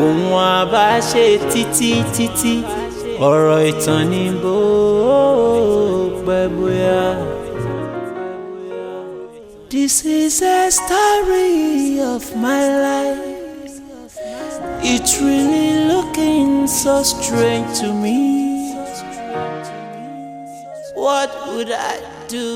ohun abáṣe títí títí, ọ̀rọ̀ ìtàn ní bó pẹ́ bóyá. This is a story of my life. It's really looking so strange to me. What would I do